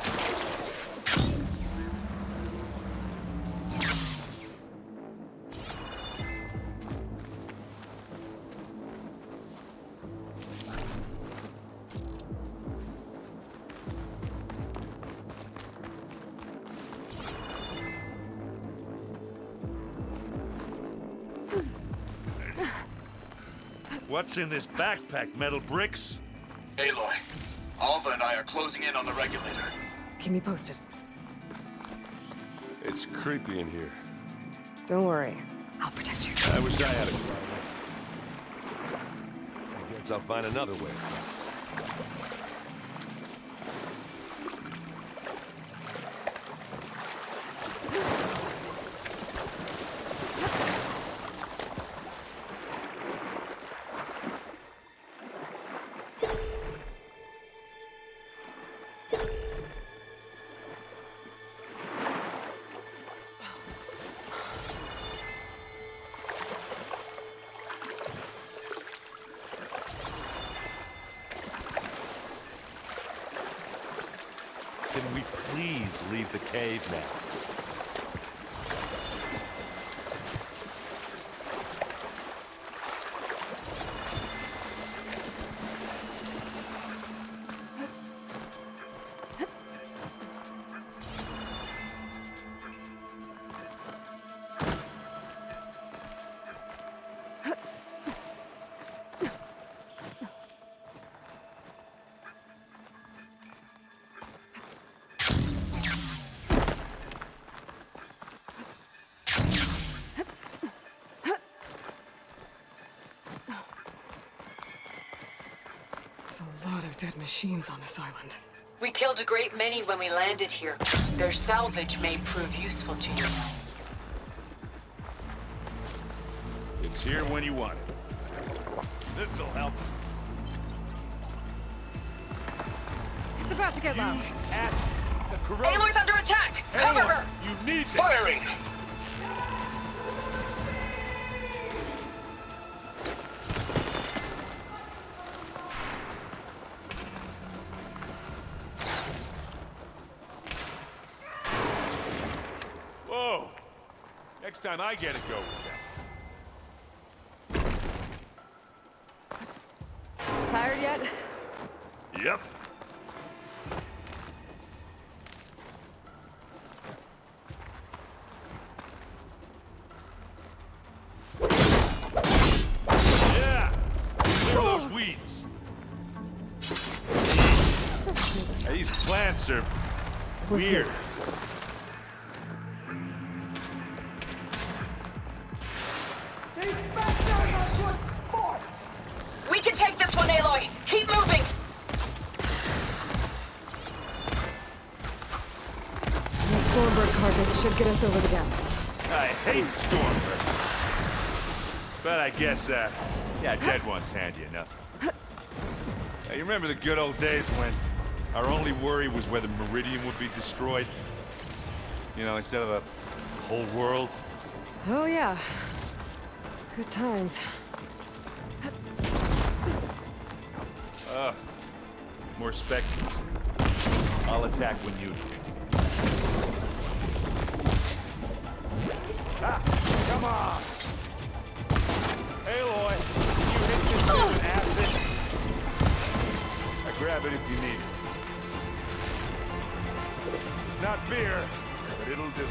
What's in this backpack, metal bricks? Aloy, Alva and I are closing in on the regulator. Keep me posted. It's creepy in here. Don't worry. I'll protect you. I wish I had a gun. I guess I'll find another way across. Can we please leave the cave now? There's a lot of dead machines on this island. We killed a great many when we landed here. Their salvage may prove useful to you. It's here when you want it. This'll help. It's about to get loud. The corrode. Aloy's under attack! Cover her! You need this. Firing! Whoa! Next time I get to go with that. Tired yet? Yep. Yeah! Clear those weeds. Hey, these plants are weird. We can take this one, Aloy! Keep moving! That Stormbird carcass should get us over the gap. I hate Stormbirds. But I guess, yeah, dead ones handy enough. Hey, you remember the good old days when our only worry was whether Meridian would be destroyed? You know, instead of the whole world? Oh, yeah. Good times. More Spectres. I'll attack when you do. Ah! Come on! Aloy! You hit this thing with acid? I grab it if you need it. Not beer, but it'll do.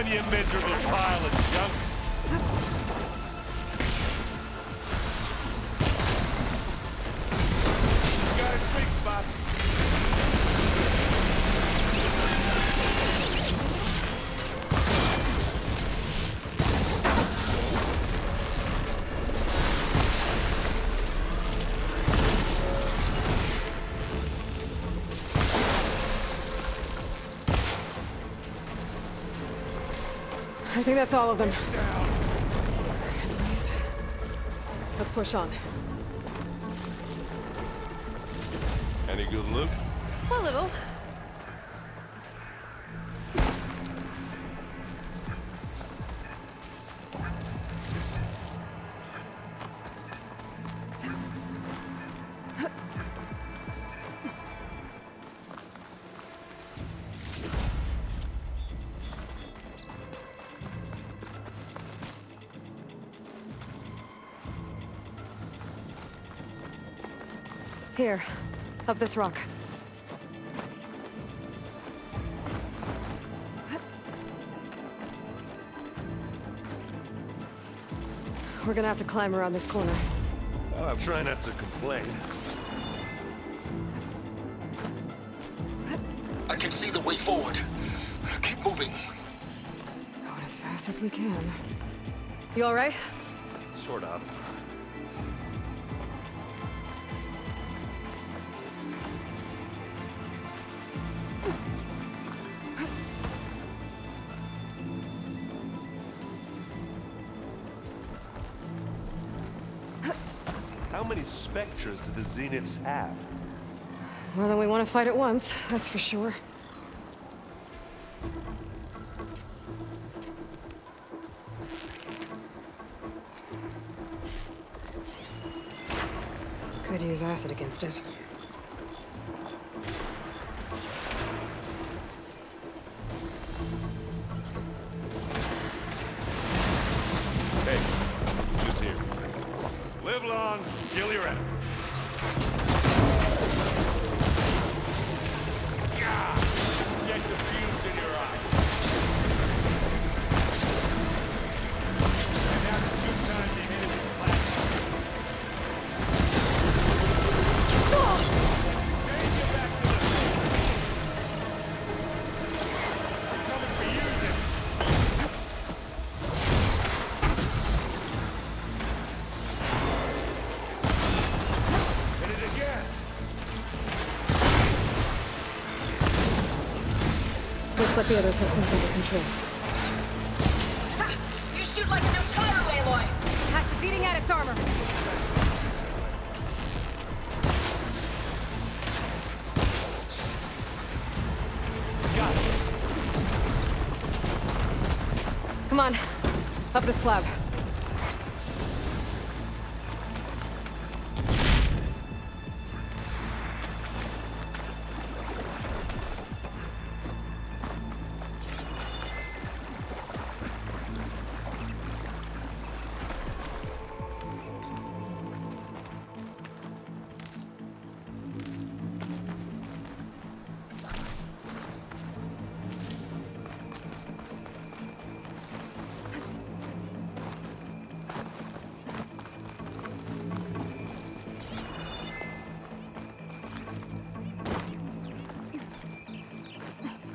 You miserable pile of junk. Got a sweet spot. I think that's all of them. At least. Let's push on. Any good loot? A little. Here, up this rock. We're gonna have to climb around this corner. Well, I'm trying not to complain. I can see the way forward. Keep moving. Going as fast as we can. You all right? Sort of. How many Spectres do the Zeniths have? More than we want to fight at once, that's for sure. Could use acid against it. Hey, just here. Live long, kill your enemy. Gah! Get the fumes in your eye. And now shoot time the enemy's platform. Take you back to the scene. They're coming for you, Nick. Hit it again! Looks like the others have things under control. You shoot like no Tyro, Aloy! Past is eating at its armor. Got it. Come on, up the slab.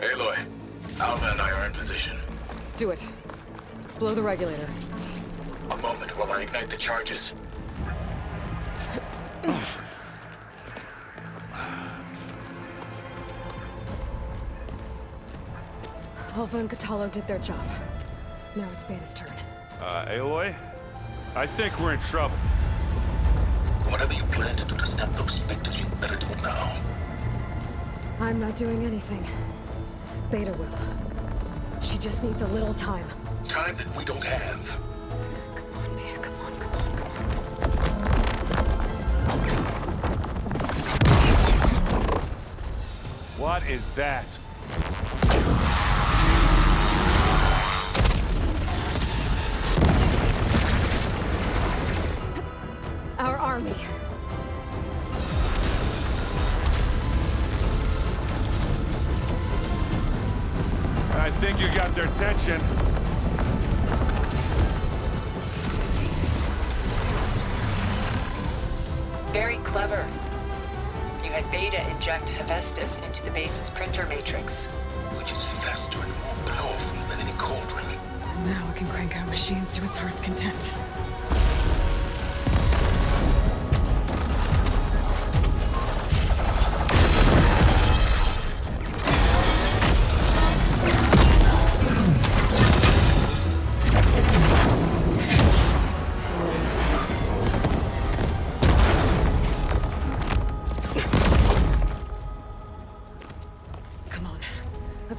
Aloy, Alva and I are in position. Do it. Blow the regulator. A moment while I ignite the charges. Alva and Kotallo did their job. Now it's Beta's turn. Aloy? I think we're in trouble. Whatever you plan to do to stop those specters, you better do it now. I'm not doing anything. Beta will. She just needs a little time. Time that we don't have. Come on, Beta, come on, come on. What is that? Our army. I think you got their attention. Very clever. You had Beta inject Hephaestus into the base's printer matrix. Which is faster and more powerful than any cauldron. Now it can crank out machines to its heart's content.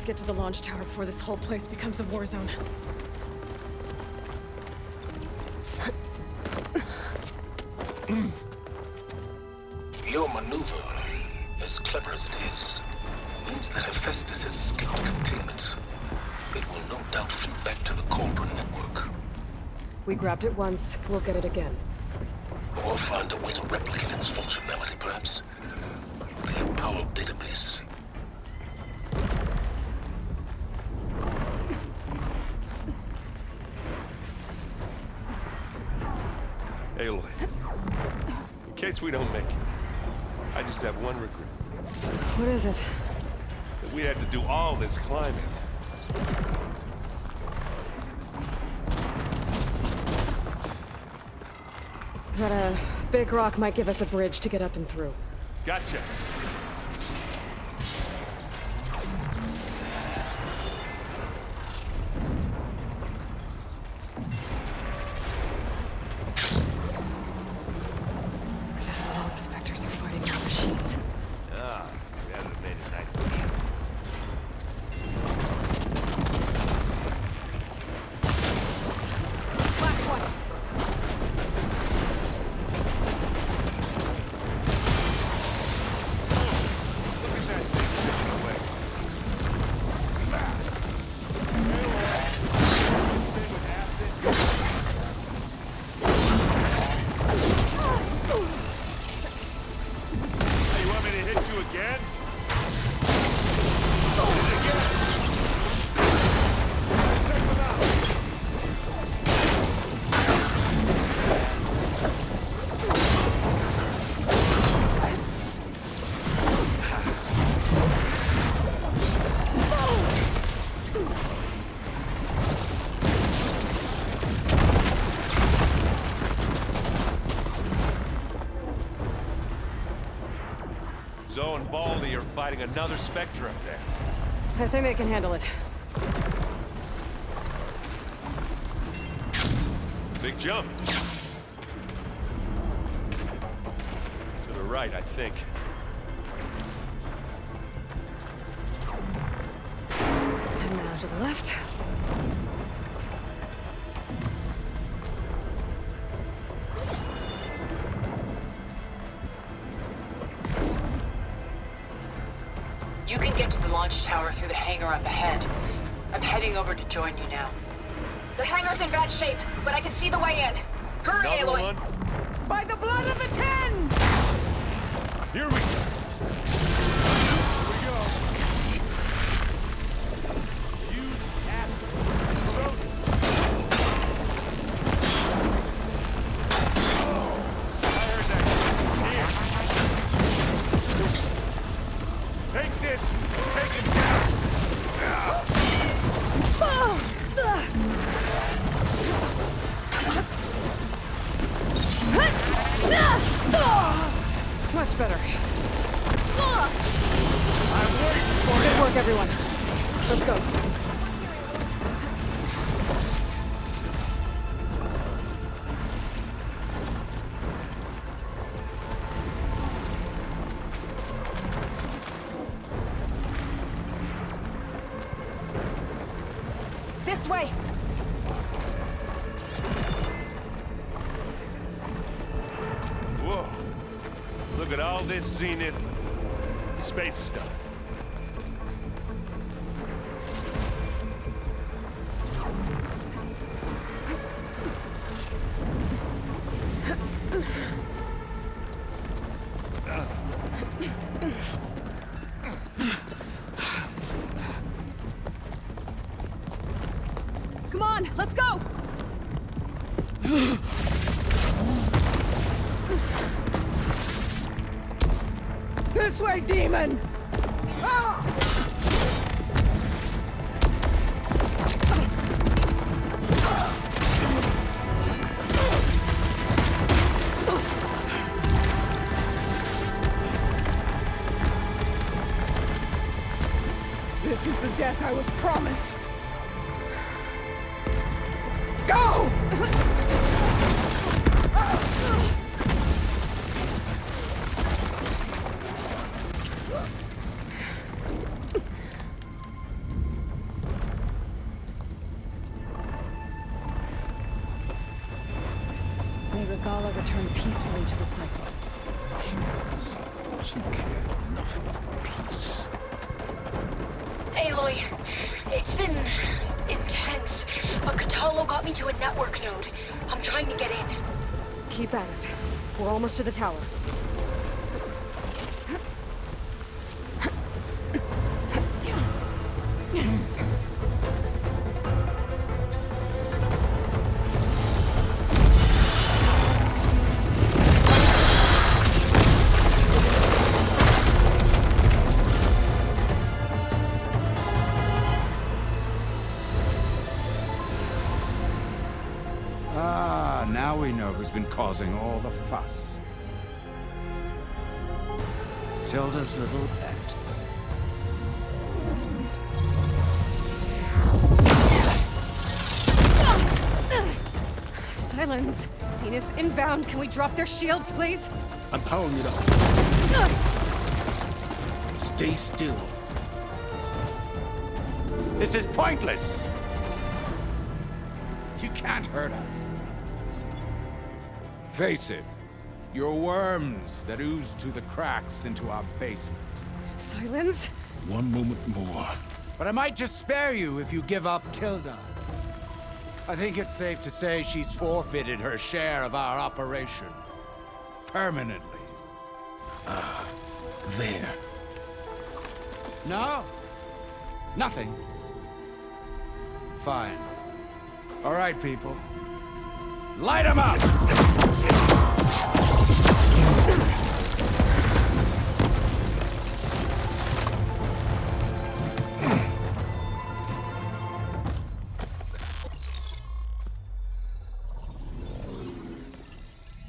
Get to the launch tower before this whole place becomes a war zone. Your maneuver, as clever as it is, means that Hephaestus has escaped containment. It will no doubt flee back to the Cauldron network. We grabbed it once, we'll get it again. Or find a way to replicate its functionality, perhaps. The Apollo database. Aloy, in case we don't make it, I just have one regret. What is it? That we had to do all this climbing. That big rock might give us a bridge to get up and through. Gotcha. Guess what all the specters are fighting our machines. Ah, that would have made it nice and easy. Last one. Zoe and Baldy are fighting another Spectre up there. I think they can handle it. Big jump. To the right, I think. And now to the left. You can get to the launch tower through the hangar up ahead. I'm heading over to join you now. The hangar's in bad shape, but I can see the way in. Hurry, Another Aloy! one. By the blood of the Ten! Here we go. You Take this! Take it down! Much better. I'm waiting for Good work, everyone. Let's go. This way! Whoa. Look at all this Zenith space stuff. Come on, let's go! This way, demon! Ah! This is the death I was promised. Go! May Regala return peacefully to the cycle. She cared nothing for peace. Aloy, it's been intense. A Kotallo got me to a network node. I'm trying to get in. Keep at it. We're almost to the tower. Ah, now we know who's been causing all the fuss. Tilda's little pet. Silence! Zenith inbound. Can we drop their shields, please? I'm powering it up. Stay still. This is pointless! You can't hurt us. Face it, you're worms that ooze through the cracks into our basement. Silence? One moment more. But I might just spare you if you give up Tilda. I think it's safe to say she's forfeited her share of our operation. Permanently. There. No? Nothing? Fine. All right, people. Light 'em up!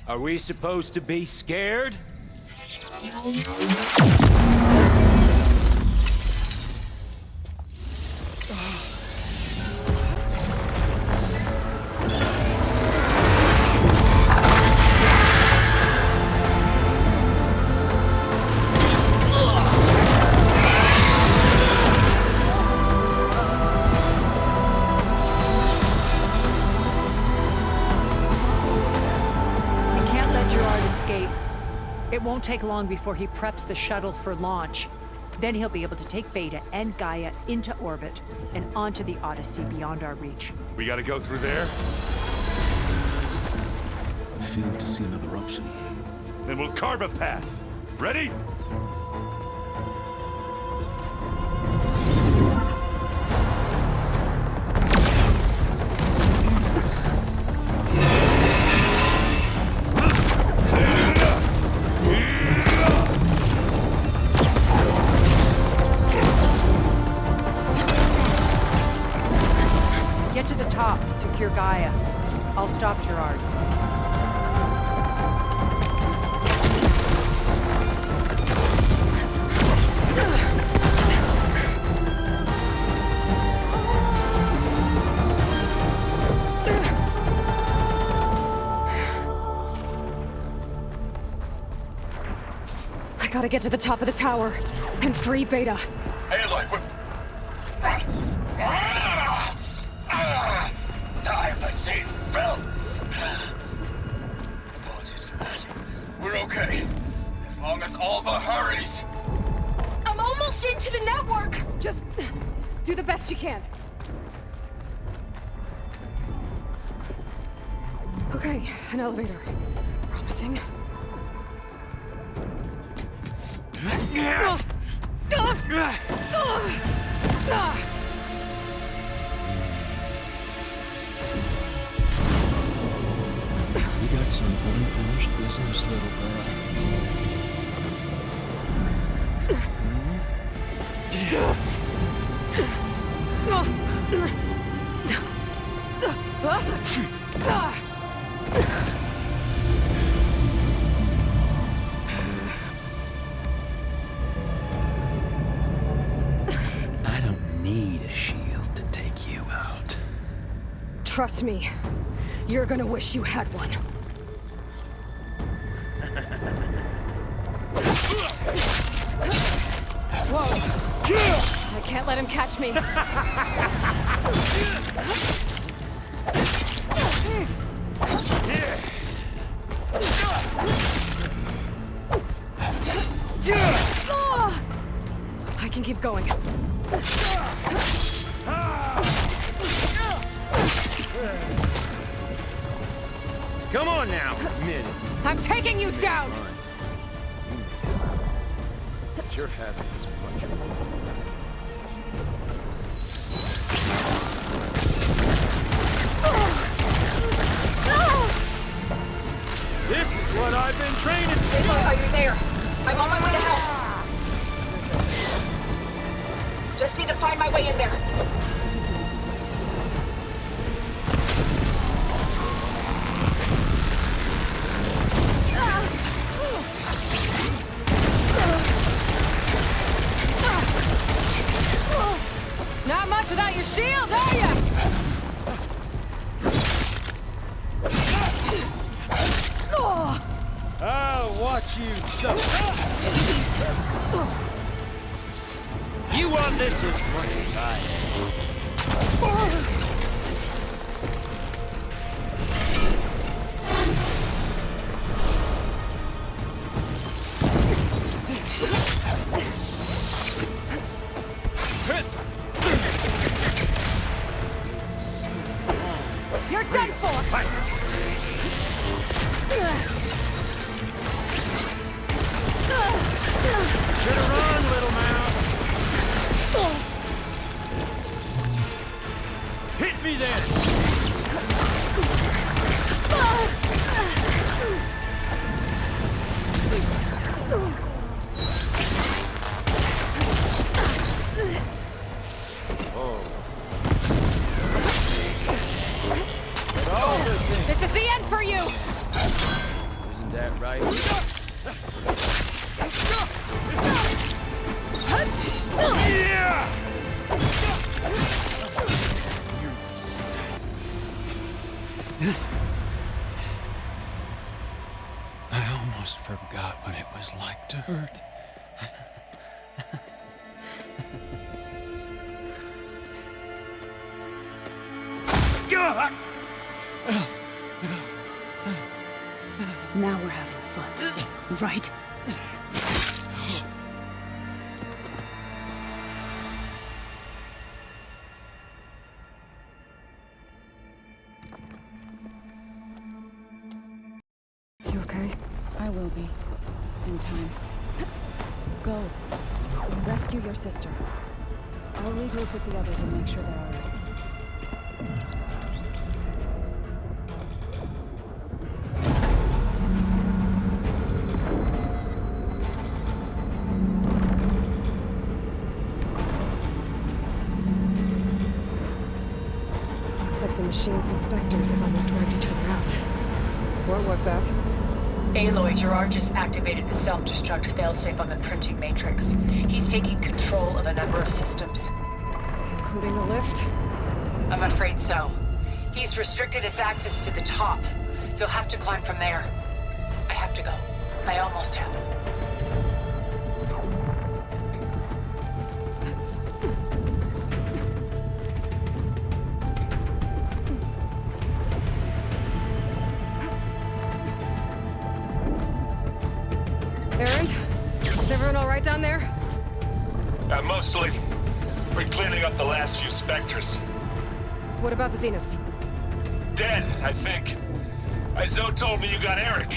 Are we supposed to be scared? It won't take long before he preps the shuttle for launch. Then he'll be able to take Beta and Gaia into orbit and onto the Odyssey beyond our reach. We gotta go through there? I failed to see another option. Then we'll carve a path. Ready? Get to the top and secure Gaia. I'll stop Gerard. I gotta get to the top of the tower and free Beta. Aloy, die, machine, Phil! Apologies for that. We're okay. As long as Alva hurries. I'm almost into the network! Just do the best you can. Okay, an elevator. Promising. You got some unfinished business, little girl. I don't need a shield to take you out. Trust me, you're gonna wish you had one. Whoa! I can't let him catch me. I can keep going. Come on now, Minnie. I'm taking you down! But you're having much of This is what I've been training for. Aloy, are you there? I'm on my way to help. Just need to find my way in there. Not much without your shield, are ya? I'll watch you suffer. You want this as much as I You're done for! Should've run, little mouse. Hit me then! This is the end for you! Isn't that right? I almost forgot what it was like to hurt. Now we're having fun. right? You okay? I will be. In time. Go. Rescue your sister. I'll regroup with the others and make sure they're alright. Looks like the machine's inspectors have almost wiped each other out. What was that? Aloy, Gerard just activated the self-destruct failsafe on the printing matrix. He's taking control of a number of systems. Including the lift? I'm afraid so. He's restricted its access to the top. You'll have to climb from there. I have to go. I almost have. Aaron? Is everyone alright down there? Mostly. We're cleaning up the last few Spectres. What about the Zeniths? Dead, I think. Zoe told me you got Eric.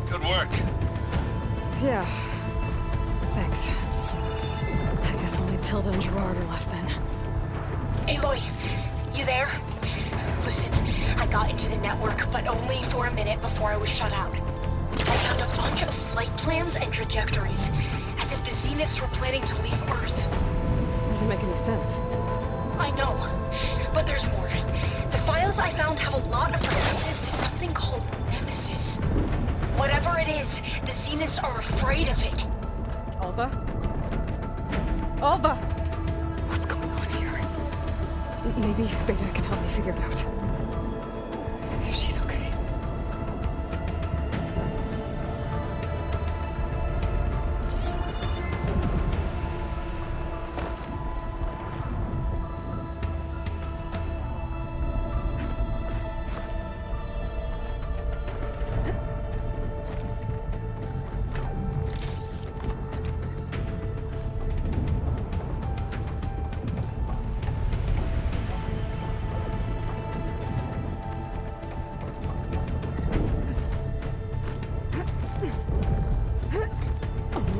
Good work. Yeah. Thanks. I guess only Tilda and Gerard are left then. Aloy, you there? Listen, I got into the network, but only for a minute before I was shut out. I found a bunch of flight plans and trajectories, as if the Zeniths were planning to leave Earth. Doesn't make any sense. I know, but there's more. The files I found have a lot of references to something called Nemesis. Whatever it is, the Zeniths are afraid of it. Alva? Alva! What's going on here? Maybe Beta can help me figure it out. If she's okay.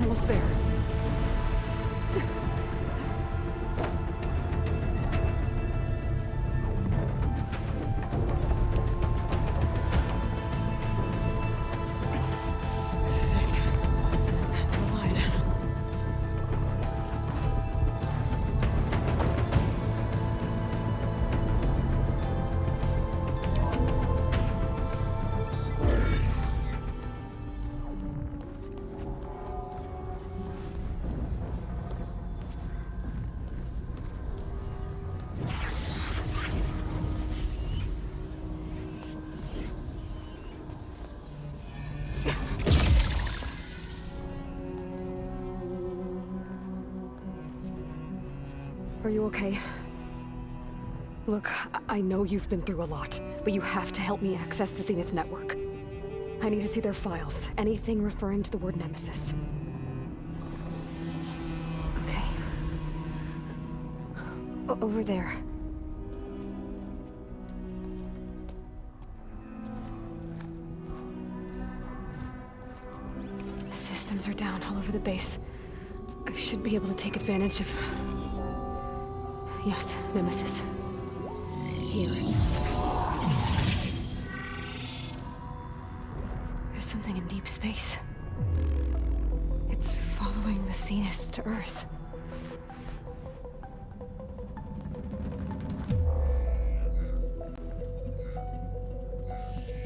Almost there. This is it. End of the line. Are you okay? Look, I know you've been through a lot, but you have to help me access the Zenith network. I need to see their files. Anything referring to the word Nemesis. Okay. Over there. The systems are down all over the base. I should be able to take advantage of... Yes, Nemesis. Here. There's something in deep space. It's following the Zeniths to Earth.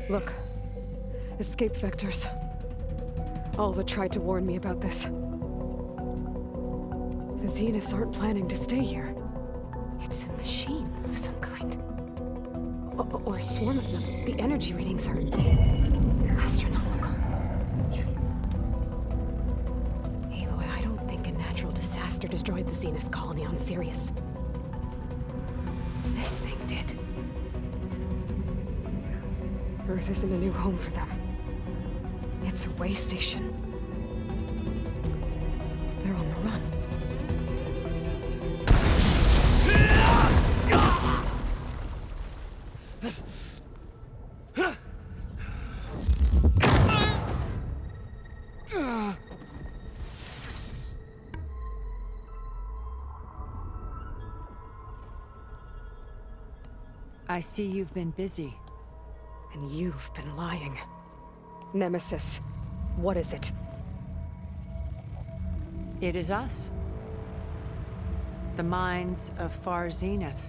Look. Escape vectors. Alva tried to warn me about this. The Zeniths aren't planning to stay here. It's a machine of some kind. Or a swarm of them. The energy readings are... astronomical. Aloy, I don't think a natural disaster destroyed the Zenith colony on Sirius. This thing did. Earth isn't a new home for them. It's That's a way station. They're on the run. I see you've been busy. And you've been lying. Nemesis, what is it? It is us. The minds of Far Zenith.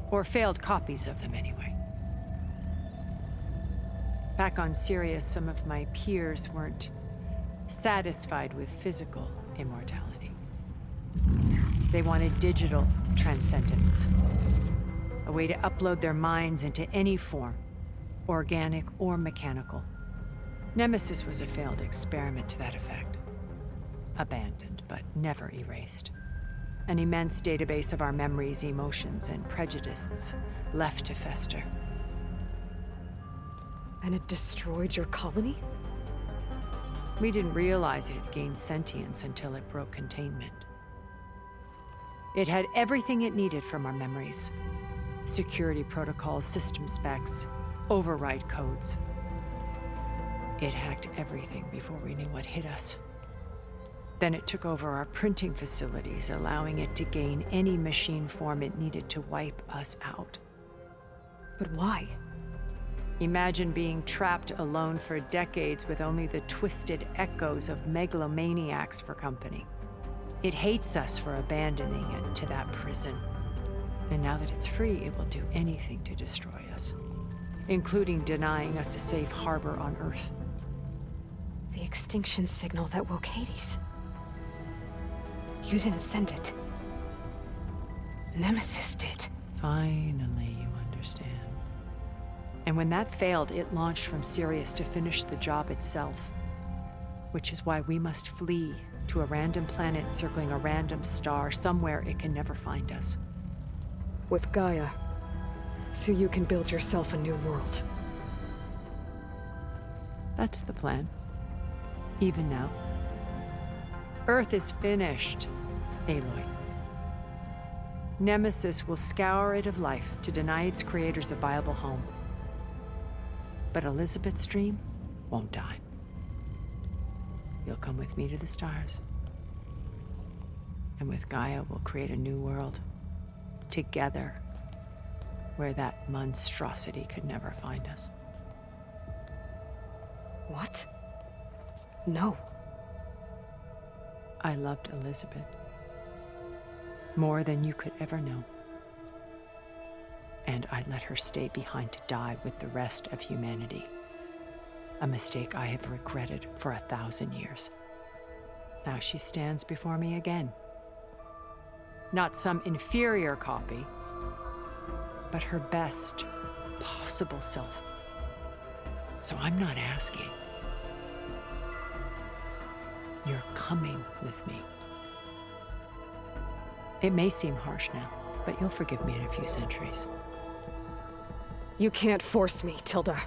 Or failed copies of them, anyway. Back on Sirius, some of my peers weren't satisfied with physical immortality. They wanted digital transcendence. A way to upload their minds into any form, organic or mechanical. Nemesis was a failed experiment to that effect. Abandoned, but never erased. An immense database of our memories, emotions, and prejudices left to fester. And it destroyed your colony? We didn't realize it had gained sentience until it broke containment. It had everything it needed from our memories. Security protocols, system specs, override codes. It hacked everything before we knew what hit us. Then it took over our printing facilities, allowing it to gain any machine form it needed to wipe us out. But why? Imagine being trapped alone for decades with only the twisted echoes of megalomaniacs for company. It hates us for abandoning it to that prison. And now that it's free, it will do anything to destroy us, including denying us a safe harbor on Earth. The extinction signal that woke Hades. You didn't send it. Nemesis did. Finally, you understand. And when that failed, it launched from Sirius to finish the job itself. Which is why we must flee to a random planet circling a random star, somewhere it can never find us. With Gaia, so you can build yourself a new world. That's the plan. Even now. Earth is finished, Aloy. Nemesis will scour it of life to deny its creators a viable home. But Elizabeth's dream won't die. You'll come with me to the stars. And with Gaia, we'll create a new world. Together, where that monstrosity could never find us. What? No. I loved Elizabeth. More than you could ever know. And I let her stay behind to die with the rest of humanity. A mistake I have regretted for 1,000 years. Now she stands before me again. Not some inferior copy, but her best possible self. So I'm not asking. You're coming with me. It may seem harsh now, but you'll forgive me in a few centuries. You can't force me, Tilda.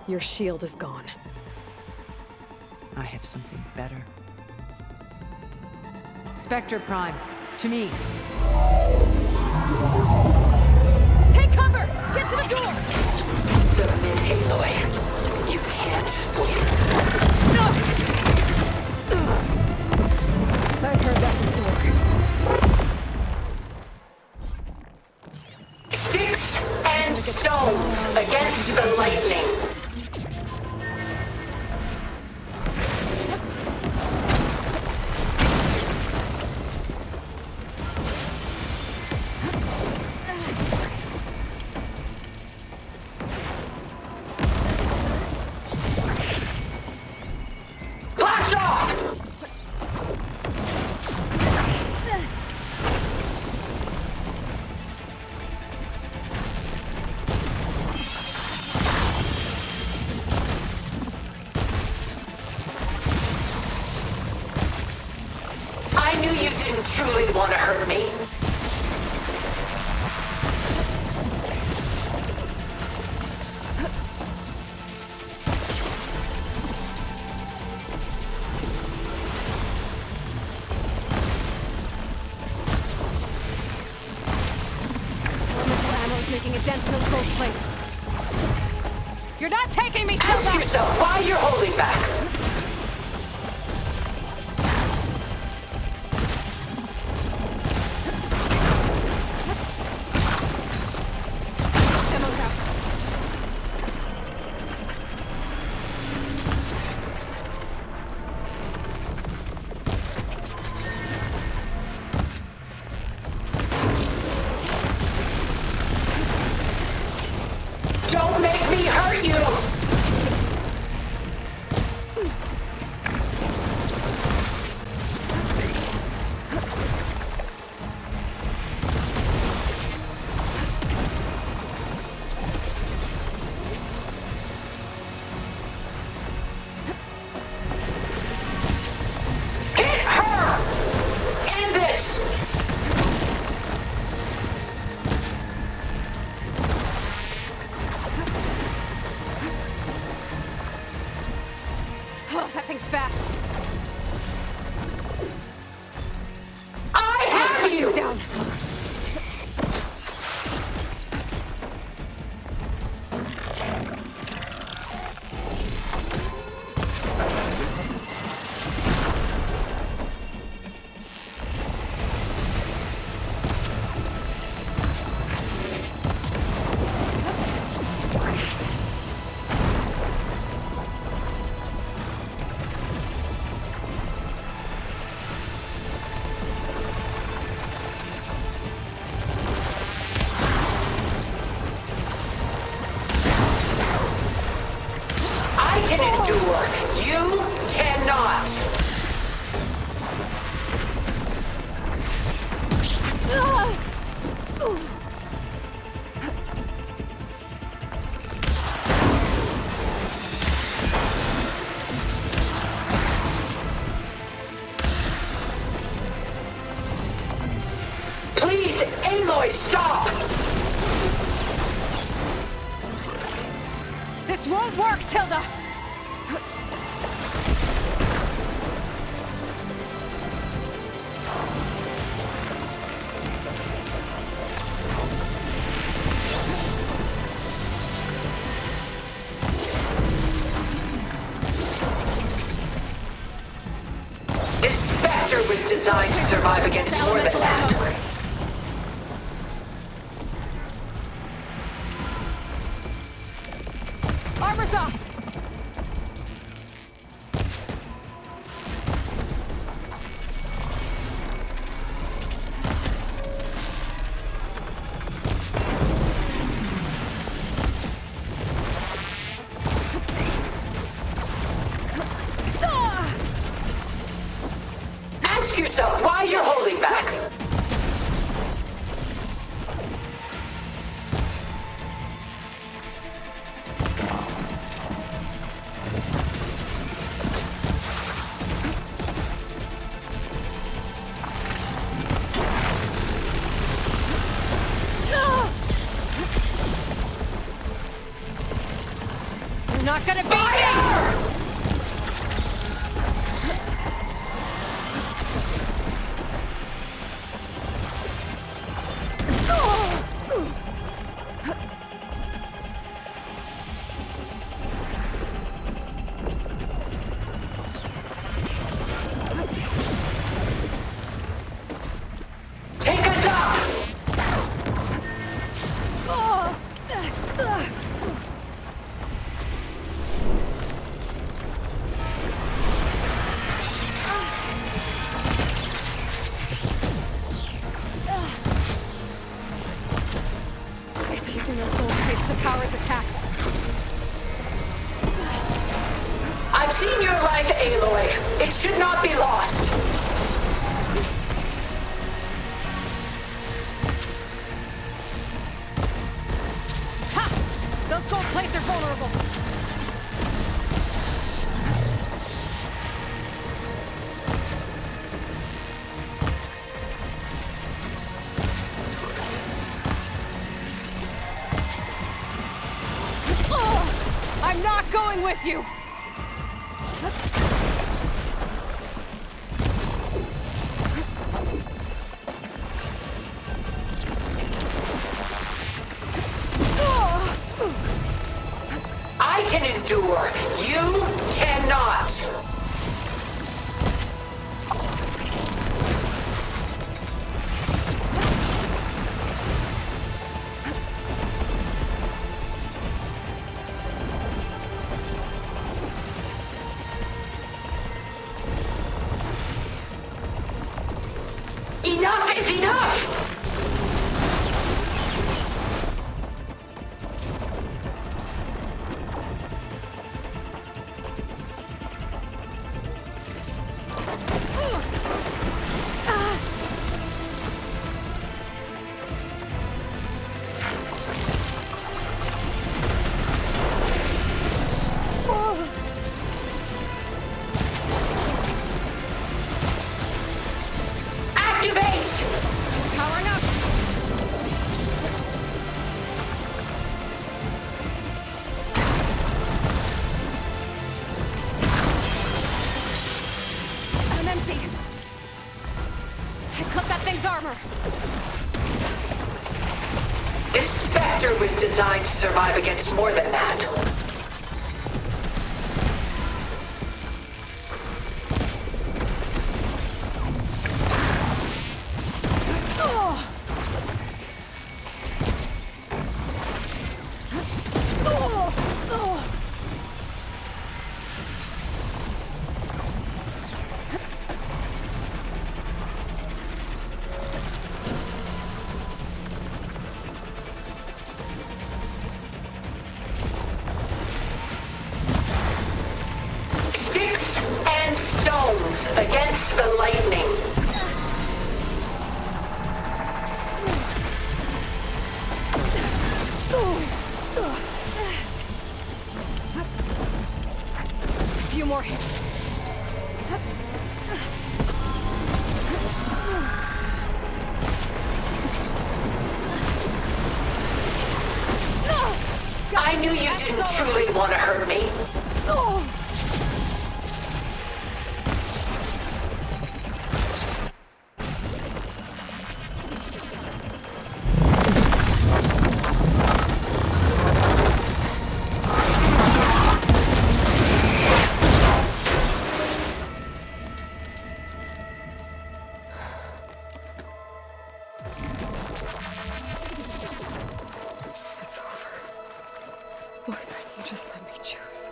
Your shield is gone. I have something better. Spectre Prime, to me. Take cover! Get to the door! Submit, Aloy. You can't win. I've heard that before. Sticks and stones against the lightning. Blast off! I knew you didn't truly want to hurt me. You're not taking me, Tilda! Ask yourself why you're holding back. Demo's out. Don't make me hurt you! Hit her! End this! Oh, that thing's fast. I have you! Down. I can endure. You cannot. Please, Aloy, stop! This won't work, Tilda! This Spectre was designed to survive against more than that. Armor's off! Ask yourself why you're holding back. You're not gonna beat me! Take us up! It's using those gold crates to power its attacks. I've seen your life, Aloy. It should not be lost. Ha! Those gold plates are vulnerable. I'm not going with you! I can endure. You cannot. Enough is enough! This Spectre was designed to survive against more than that. Against the lightning. A few more hits. I knew you didn't truly want to hurt me. It's over. Why couldn't you just let me choose?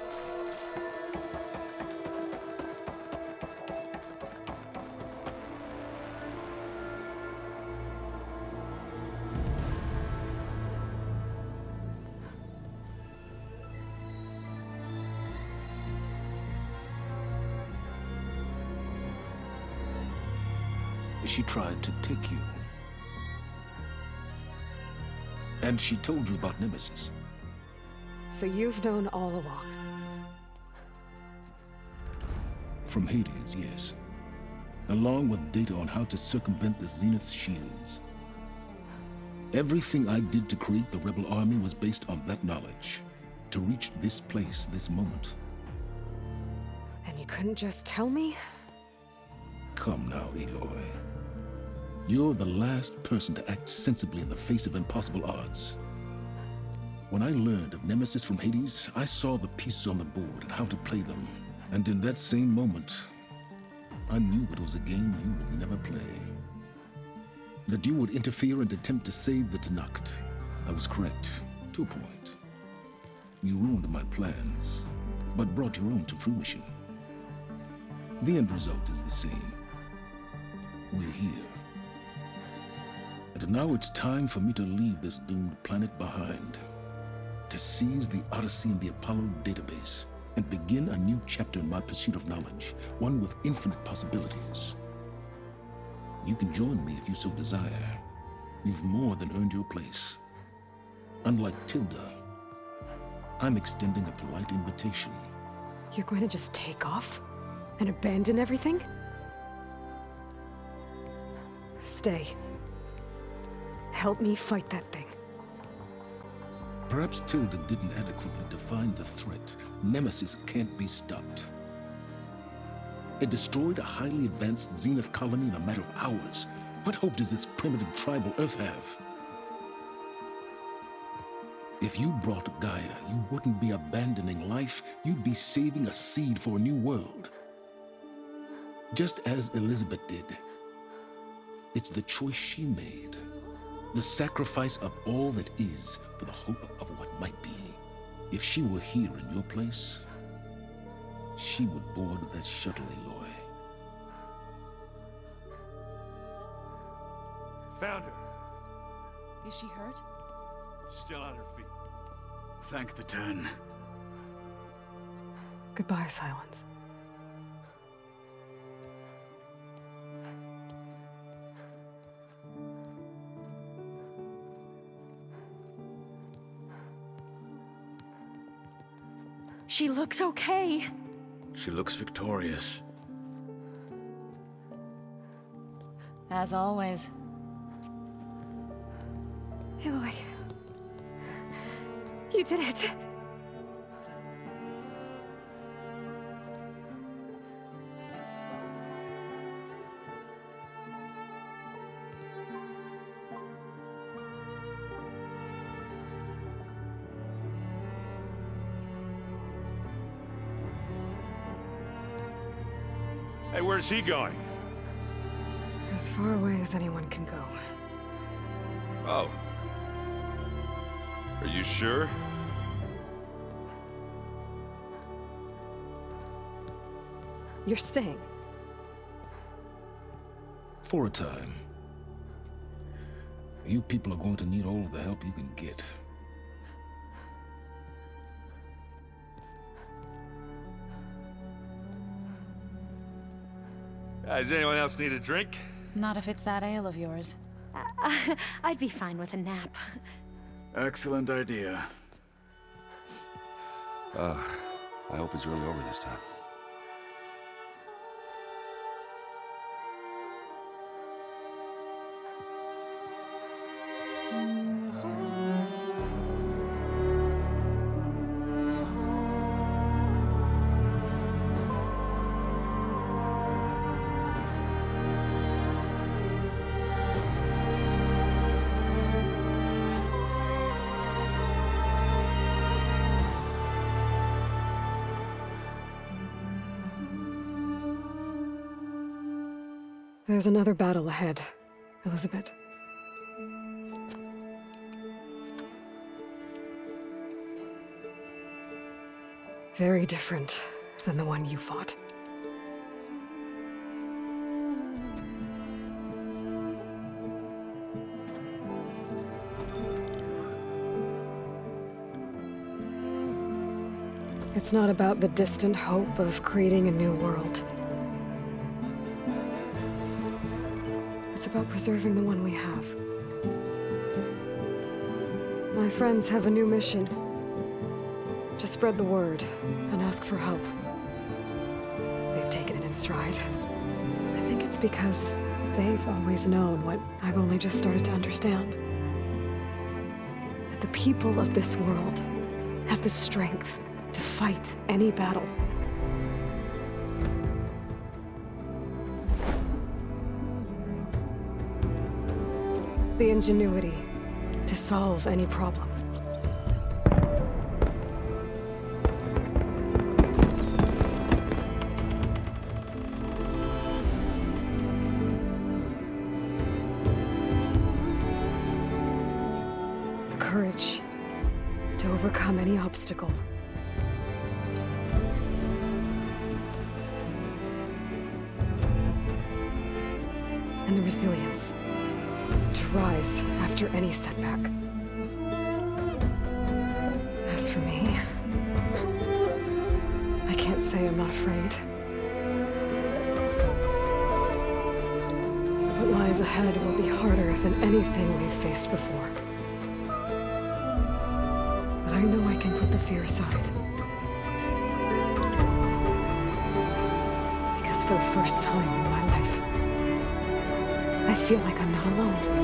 She tried to take you. And she told you about Nemesis. So you've known all along. From Hades, yes. Along with data on how to circumvent the Zenith shields. Everything I did to create the Rebel Army was based on that knowledge. To reach this place, this moment. And you couldn't just tell me? Come now, Aloy. You're the last person to act sensibly in the face of impossible odds. When I learned of Nemesis from Hades, I saw the pieces on the board and how to play them. And in that same moment, I knew it was a game you would never play. That you would interfere and attempt to save the Tenakth. I was correct, to a point. You ruined my plans, but brought your own to fruition. The end result is the same. We're here. And now it's time for me to leave this doomed planet behind. To seize the Odyssey and the Apollo database, and begin a new chapter in my pursuit of knowledge, one with infinite possibilities. You can join me if you so desire. You've more than earned your place. Unlike Tilda, I'm extending a polite invitation. You're going to just take off? And abandon everything? Stay. Help me fight that thing. Perhaps Tilda didn't adequately define the threat. Nemesis can't be stopped. It destroyed a highly advanced Zenith colony in a matter of hours. What hope does this primitive tribal Earth have? If you brought Gaia, you would wouldn't be abandoning life, you'd be saving a seed for a new world. Just as Elizabeth did. It's the choice she made. The sacrifice of all that is for the hope of what might be. If she were here in your place, she would board that shuttle, Aloy. Found her. Is she hurt? Still on her feet. Thank the Ten. Goodbye, Silence. She looks okay. She looks victorious. As always. Aloy. You did it. Hey, where's he going? As far away as anyone can go. Oh. Are you sure? You're staying. For a time. You people are going to need all of the help you can get. Does anyone else need a drink? Not if it's that ale of yours. I'd be fine with a nap. Excellent idea. I hope it's really over this time. There's another battle ahead, Elizabeth. Very different than the one you fought. It's not about the distant hope of creating a new world. It's about preserving the one we have. My friends have a new mission. To spread the word and ask for help. They've taken it in stride. I think it's because they've always known what I've only just started to understand. That the people of this world have the strength to fight any battle. The ingenuity to solve any problem. The courage to overcome any obstacle. And the resilience to rise after any setback. As for me, I can't say I'm not afraid. What lies ahead will be harder than anything we've faced before. But I know I can put the fear aside. Because for the first time in my life, I feel like I'm not alone.